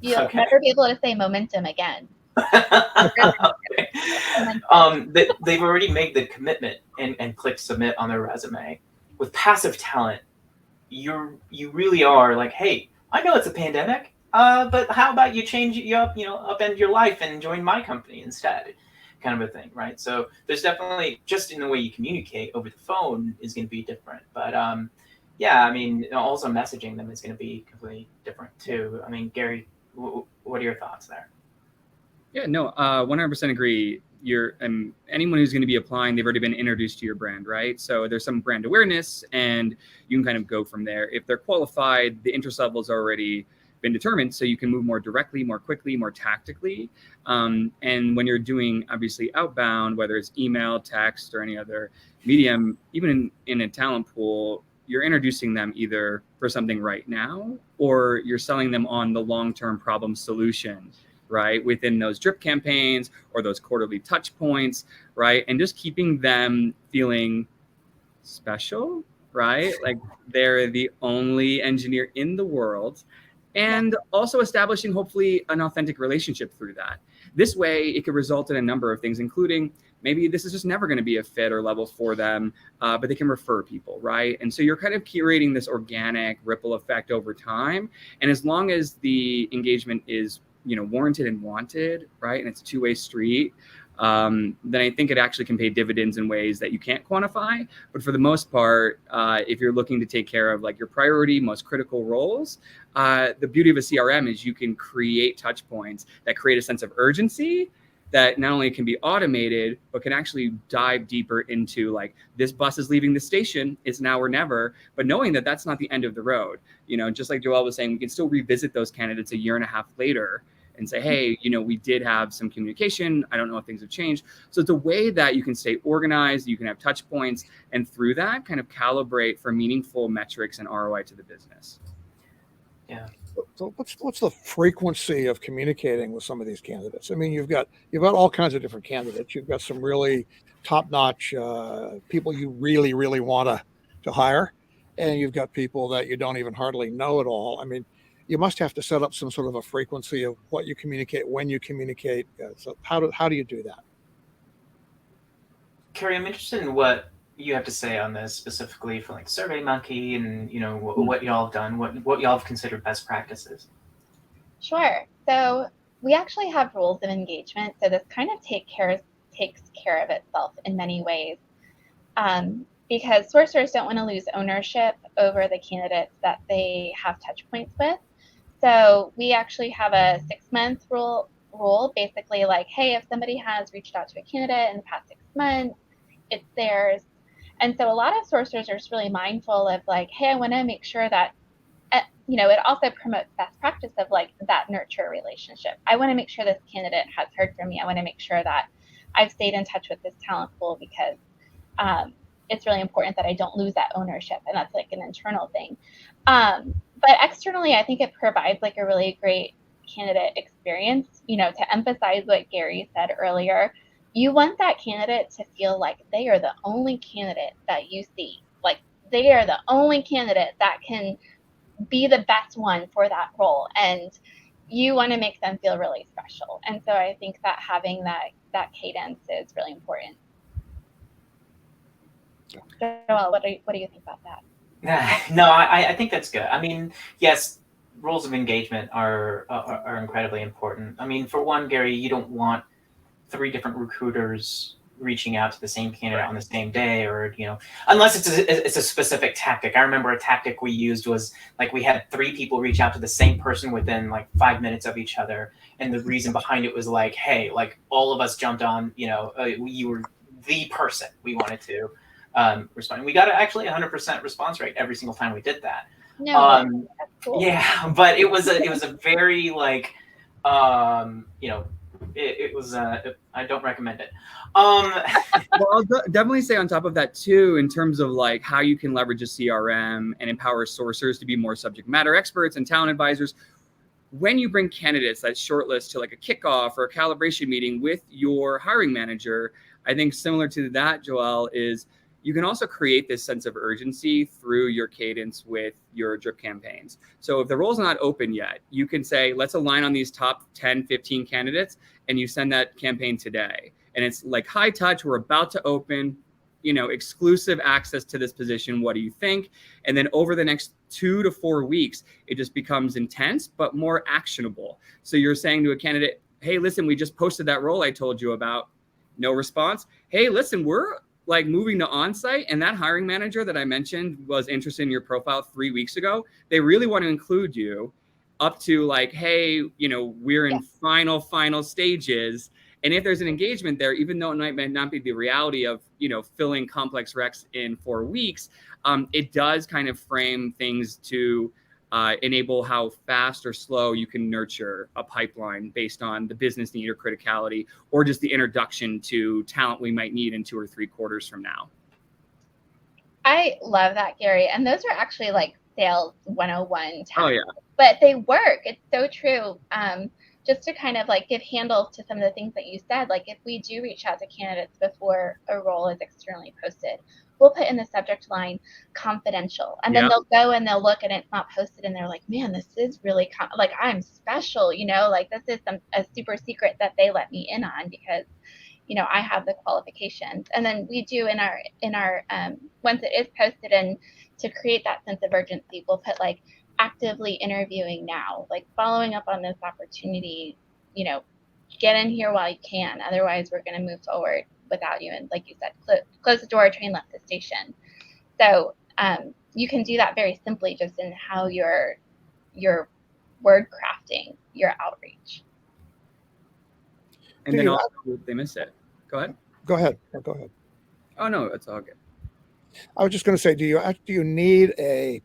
S7: You'll never be able to say momentum again.
S5: They've already made the commitment and clicked submit on their resume. With passive talent, you really are like, hey, I know it's a pandemic, but how about you upend your life and join my company instead, kind of a thing, right? So there's definitely, just in the way you communicate over the phone is going to be different, but also messaging them is going to be completely different too. I mean, Gary, what are your thoughts there?
S4: Yeah, no, 100% agree. Anyone who's going to be applying, they've already been introduced to your brand, right? So there's some brand awareness, and you can kind of go from there. If they're qualified, the interest level has already been determined, so you can move more directly, more quickly, more tactically. And when you're doing, obviously, outbound, whether it's email, text, or any other medium, even in a talent pool, you're introducing them either for something right now, or you're selling them on the long-term problem solution, right? Within those drip campaigns or those quarterly touch points, right? And just keeping them feeling special, right? Like they're the only engineer in the world, and also establishing hopefully an authentic relationship through that. This way it could result in a number of things, including maybe this is just never going to be a fit or level for them, but they can refer people, right? And so you're kind of curating this organic ripple effect over time. And as long as the engagement is warranted and wanted, right? And it's a two-way street, then I think it actually can pay dividends in ways that you can't quantify. But for the most part, if you're looking to take care of like your priority, most critical roles, the beauty of a CRM is you can create touch points that create a sense of urgency that not only can be automated, but can actually dive deeper into like, this bus is leaving the station, it's now or never, but knowing that that's not the end of the road. Just like Joel was saying, we can still revisit those candidates a year and a half later and say, hey, we did have some communication. I don't know if things have changed. So it's a way that you can stay organized, you can have touch points, and through that kind of calibrate for meaningful metrics and ROI to the business.
S5: Yeah.
S6: So what's the frequency of communicating with some of these candidates? I mean, you've got all kinds of different candidates. You've got some really top-notch people you really, really want to hire, and you've got people that you don't even hardly know at all. I mean, you must have to set up some sort of a frequency of what you communicate, when you communicate. So how do you do that?
S5: Carrie, I'm interested in what you have to say on this specifically for like SurveyMonkey and what y'all have done, what y'all have considered best practices.
S7: Sure. So we actually have rules of engagement. So this kind of takes care of itself in many ways, because sourcers don't want to lose ownership over the candidates that they have touch points with. So we actually have a 6-month rule, basically like, hey, if somebody has reached out to a candidate in the past 6 months, it's theirs. And so a lot of sourcers are just really mindful of like, hey, I want to make sure that, it also promotes best practice of like that nurture relationship. I want to make sure this candidate has heard from me. I want to make sure that I've stayed in touch with this talent pool because it's really important that I don't lose that ownership. And that's like an internal thing. But externally, I think it provides like a really great candidate experience, to emphasize what Gary said earlier. You want that candidate to feel like they are the only candidate that you see. Like they are the only candidate that can be the best one for that role. And you want to make them feel really special. And so I think that having that cadence is really important. Joel, what do you think about that?
S5: No, I think that's good. I mean, yes, rules of engagement are incredibly important. I mean, for one, Gary, you don't want 3 different recruiters reaching out to the same candidate on the same day, or unless it's a specific tactic. I remember a tactic we used was like we had 3 people reach out to the same person within like 5 minutes of each other, and the reason behind it was like, hey, like all of us jumped on, you were the person we wanted to respond. We got actually 100% response rate every single time we did that.
S7: No, that's cool.
S5: Yeah, but it was a very like it was I don't recommend it.
S4: Well, I'll definitely say on top of that too, in terms of like how you can leverage a CRM and empower sourcers to be more subject matter experts and talent advisors. When you bring candidates that shortlist to like a kickoff or a calibration meeting with your hiring manager, I think similar to that, Joel, is you can also create this sense of urgency through your cadence with your drip campaigns. So if the role's not open yet, you can say, let's align on these top 10, 15 candidates, and you send that campaign today. And it's like high touch, we're about to open, exclusive access to this position. What do you think? And then over the next 2 to 4 weeks, it just becomes intense, but more actionable. So you're saying to a candidate, hey, listen, we just posted that role I told you about. No response. Hey, listen, we're like moving to onsite, and that hiring manager that I mentioned was interested in your profile 3 weeks ago. They really want to include you up to like, hey, we're in final stages. And if there's an engagement there, even though it might not be the reality of, filling complex recs in 4 weeks, it does kind of frame things to enable how fast or slow you can nurture a pipeline based on the business need or criticality, or just the introduction to talent we might need in 2 or 3 quarters from now.
S7: I love that, Gary. And those are actually like sales 101 tactics.
S4: Oh, yeah.
S7: But they work. It's so true. Just to kind of like give handles to some of the things that you said, like if we do reach out to candidates before a role is externally posted, we'll put in the subject line confidential, and then they'll go and they'll look and it's not posted, and they're like, man, this is really like I'm special, like this is a super secret that they let me in on because I have the qualifications. And then we do in our once it is posted, and to create that sense of urgency, we'll put like actively interviewing now, like following up on this opportunity, get in here while you can. Otherwise, we're going to move forward without you. And like you said, close the door, train left the station. So you can do that very simply just in how you're word crafting your outreach.
S4: And then also they miss it. Go ahead.
S6: Go ahead. Go ahead.
S4: Oh, no, it's all good.
S6: I was just going to say, do you need a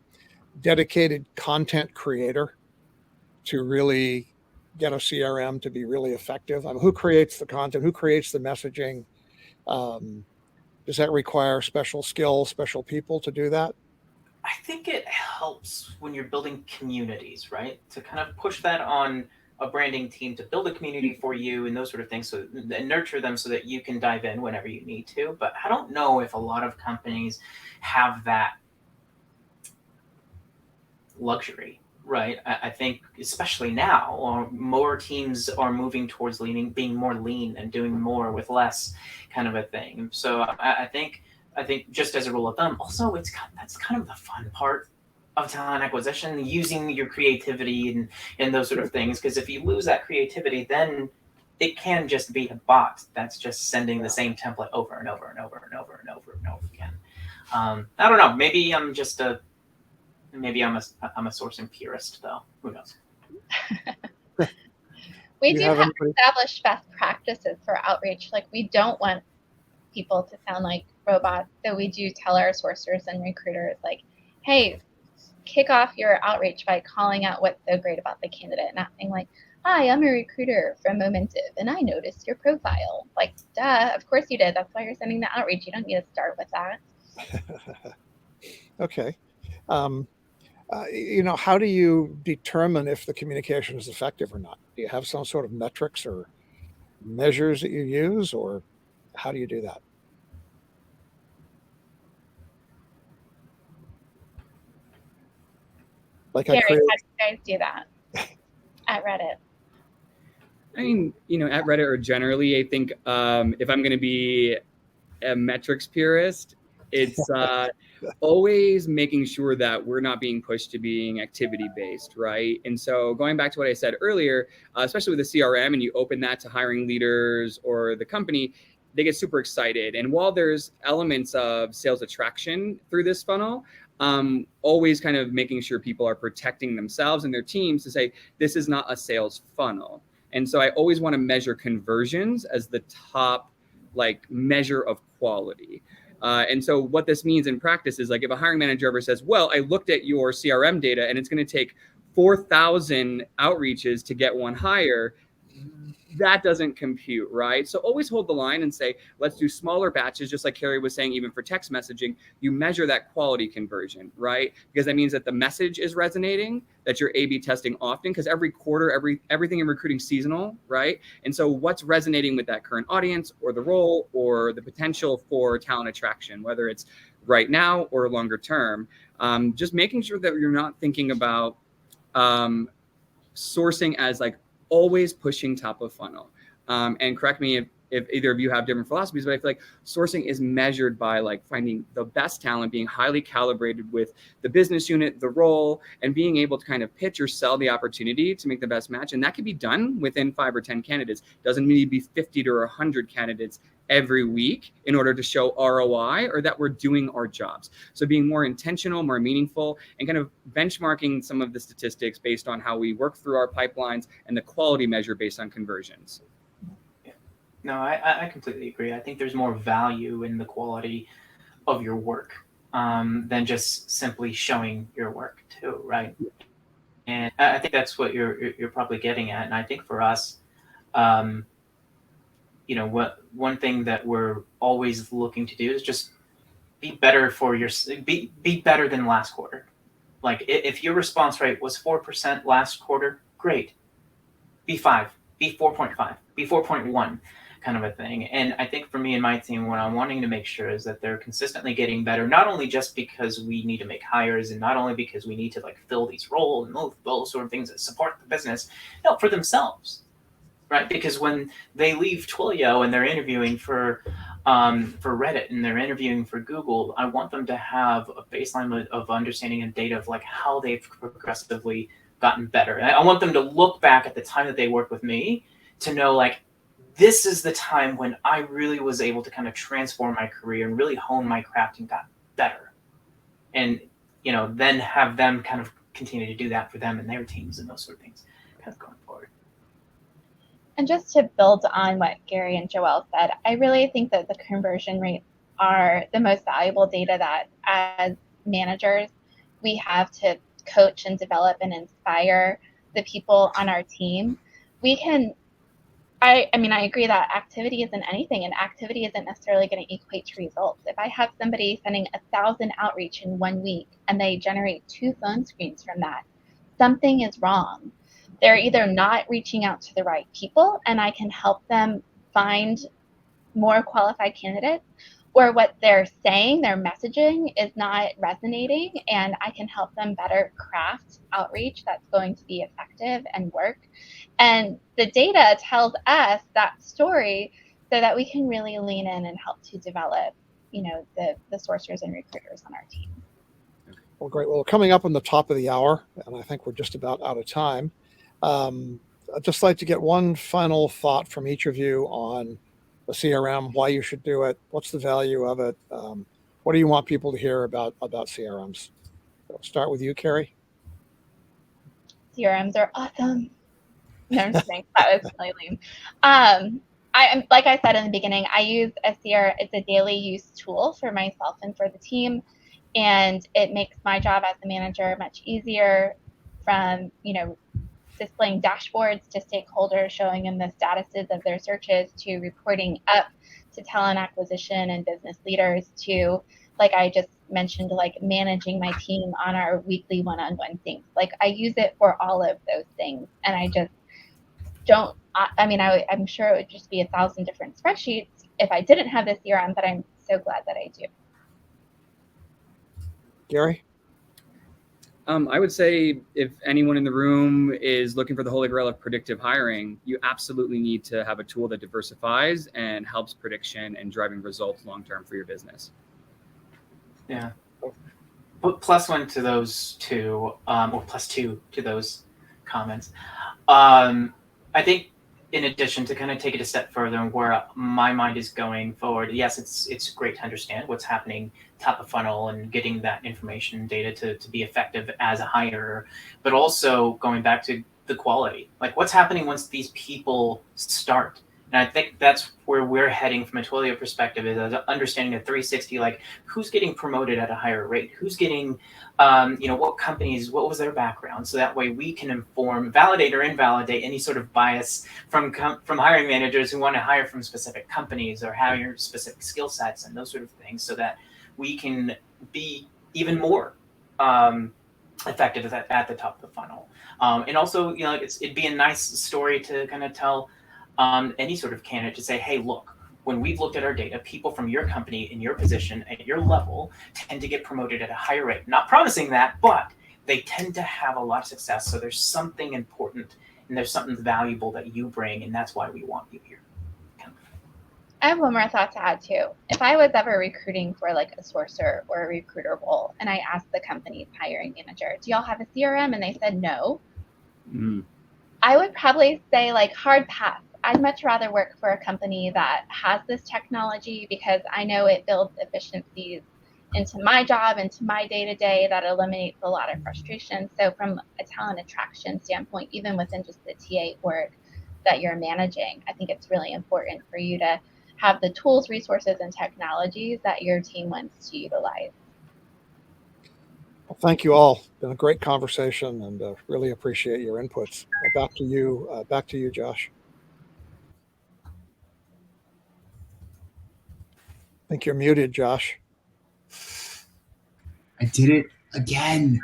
S6: dedicated content creator to really get a CRM to be really effective? I mean, who creates the content? Who creates the messaging? Does that require special skills, special people to do that?
S5: I think it helps when you're building communities, right? To kind of push that on a branding team to build a community for you and those sort of things, and nurture them so that you can dive in whenever you need to. But I don't know if a lot of companies have that luxury. right? I think especially now, or more teams are moving towards being more lean and doing more with less, kind of a thing. So I think just as a rule of thumb, also that's kind of the fun part of talent acquisition, using your creativity and those sort of things. Because if you lose that creativity, then it can just be a bot that's just sending the same template over and over and over and over and over and over again. I don't know. Maybe I'm a sourcing purist, though. Who knows?
S7: We
S6: Do you
S7: do
S6: have
S7: have
S6: anybody?
S7: established best practices for outreach. Like, we don't want people to sound like robots, so we do tell our sourcers and recruiters, like, hey, kick off your outreach by calling out what's so great about the candidate, not saying like, hi, I'm a recruiter from Momentive and I noticed your profile. Like, duh, of course you did. That's why you're sending the outreach. You don't need to start with that.
S6: Okay. How do you determine if the communication is effective or not? Do you have some sort of metrics or measures that you use, or how do you do that? Like
S7: Gary,
S6: I create.
S7: how do you guys do that at Reddit?
S4: I mean, at Reddit or generally, I think if I'm going to be a metrics purist, it's always making sure that we're not being pushed to being activity based, right? And so going back to what I said earlier, especially with the CRM, and you open that to hiring leaders or the company, they get super excited. And while there's elements of sales attraction through this funnel, always kind of making sure people are protecting themselves and their teams to say, this is not a sales funnel. And so I always want to measure conversions as the top measure of quality. And so what this means in practice is, like, if a hiring manager ever says, well, I looked at your CRM data and it's going to take 4,000 outreaches to get one hire, that doesn't compute, right? So always hold the line and say, let's do smaller batches, just like Carrie was saying, even for text messaging, you measure that quality conversion, right? Because that means that the message is resonating, that you're A/B testing often, because every quarter, everything in recruiting seasonal, right? And so what's resonating with that current audience or the role or the potential for talent attraction, whether it's right now or longer term, just making sure that you're not thinking about sourcing as always pushing top of funnel. And correct me if either of you have different philosophies, but I feel like sourcing is measured by finding the best talent, being highly calibrated with the business unit, the role, and being able to kind of pitch or sell the opportunity to make the best match. And that can be done within 5 or 10 candidates. Doesn't need to be 50 or 100 candidates every week in order to show ROI or that we're doing our jobs. So being more intentional, more meaningful, and kind of benchmarking some of the statistics based on how we work through our pipelines and the quality measure based on conversions.
S5: No, I completely agree. I think there's more value in the quality of your work than just simply showing your work too, right? And I think that's what you're probably getting at. And I think for us, one thing that we're always looking to do is just be better be better than last quarter. Like, if your response rate was 4% last quarter, great. Be 5, be 4.5, be 4.1, kind of a thing. And I think for me and my team, what I'm wanting to make sure is that they're consistently getting better, not only just because we need to make hires and not only because we need to fill these roles and those sort of things that support the business, no, for themselves, right? Because when they leave Twilio and they're interviewing for Reddit and they're interviewing for Google, I want them to have a baseline of understanding and data of how they've progressively gotten better. And I want them to look back at the time that they worked with me to know this is the time when I really was able to kind of transform my career and really hone my craft and got better. And then have them kind of continue to do that for them and their teams and those sort of things kind of going forward.
S7: And just to build on what Gary and Joel said, I really think that the conversion rates are the most valuable data that as managers we have to coach and develop and inspire the people on our team. I agree that activity isn't anything, and activity isn't necessarily going to equate to results. If I have somebody sending 1,000 outreach in 1 week and they generate 2 phone screens from that, something is wrong. They're either not reaching out to the right people and I can help them find more qualified candidates, or what they're saying, their messaging is not resonating, and I can help them better craft outreach that's going to be effective and work. And the data tells us that story so that we can really lean in and help to develop, the sourcers and recruiters on our team.
S6: Well, great. Well, coming up on the top of the hour, and I think we're just about out of time. I'd just like to get one final thought from each of you on the CRM, why you should do it, what's the value of it, what do you want people to hear about CRMs? So start with you, Carrie.
S7: CRMs are awesome. No, I'm just kidding. That was really lame. I like I said in the beginning, I use a CRM. It's a daily use tool for myself and for the team, and it makes my job as a manager much easier. From displaying dashboards to stakeholders, showing them the statuses of their searches, to reporting up to talent acquisition and business leaders, to, like I just mentioned, like managing my team on our weekly one-on-one things. Like I use it for all of those things, and I just don't. I'm sure it would just be 1,000 different spreadsheets if I didn't have the CRM, but I'm so glad that I do.
S6: Gary?
S4: I would say if anyone in the room is looking for the holy grail of predictive hiring, you absolutely need to have a tool that diversifies and helps prediction and driving results long-term for your business.
S5: Yeah. But +1 to those two, or +2 to those comments. I think in addition, to kind of take it a step further and where my mind is going forward, yes, it's great to understand what's happening top of funnel and getting that information and data to be effective as a hirer, but also going back to the quality, like what's happening once these people start. And I think that's where we're heading from a Twilio perspective, is understanding a 360, like who's getting promoted at a higher rate, who's getting, what companies, what was their background, so that way we can inform, validate or invalidate any sort of bias from hiring managers who want to hire from specific companies or hire specific skill sets and those sort of things, so that we can be even more effective at the top of the funnel. And also, it'd be a nice story to kind of tell any sort of candidate, to say, hey, look, when we've looked at our data, people from your company in your position at your level tend to get promoted at a higher rate. Not promising that, but they tend to have a lot of success. So there's something important and there's something valuable that you bring, and that's why we want you here.
S7: I have one more thought to add too. If I was ever recruiting for like a sourcer or a recruiter role, and I asked the company's hiring manager, do y'all have a CRM? And they said no. I would probably say like hard pass. I'd much rather work for a company that has this technology, because I know it builds efficiencies into my job, into my day-to-day, that eliminates a lot of frustration. So from a talent attraction standpoint, even within just the TA org that you're managing, I think it's really important for you to have the tools, resources, and technologies that your team wants to utilize.
S6: Well, thank you all. Been a great conversation, and really appreciate your inputs. Back to you, Josh. I think you're muted, Josh.
S1: I did it again.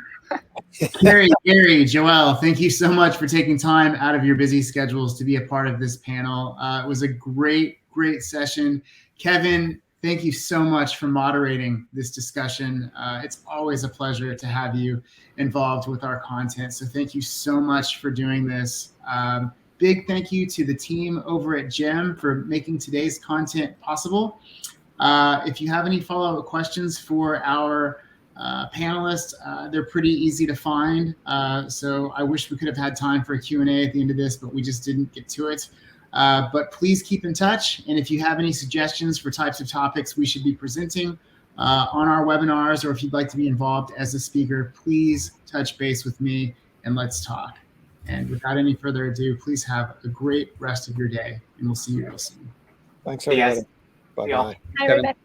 S1: Gary, Joel, thank you so much for taking time out of your busy schedules to be a part of this panel. It was a great session. Kevin, thank you so much for moderating this discussion. It's always a pleasure to have you involved with our content. So thank you so much for doing this. Big thank you to the team over at GEM for making today's content possible. If you have any follow-up questions for our panelists, they're pretty easy to find. So I wish we could have had time for a Q&A at the end of this, but we just didn't get to it. But please keep in touch. And if you have any suggestions for types of topics we should be presenting on our webinars, or if you'd like to be involved as a speaker, please touch base with me and let's talk. And without any further ado, please have a great rest of your day, and we'll see you real soon.
S6: Thanks, everybody.
S5: Yes.
S6: Bye-bye.
S7: Hi, everybody.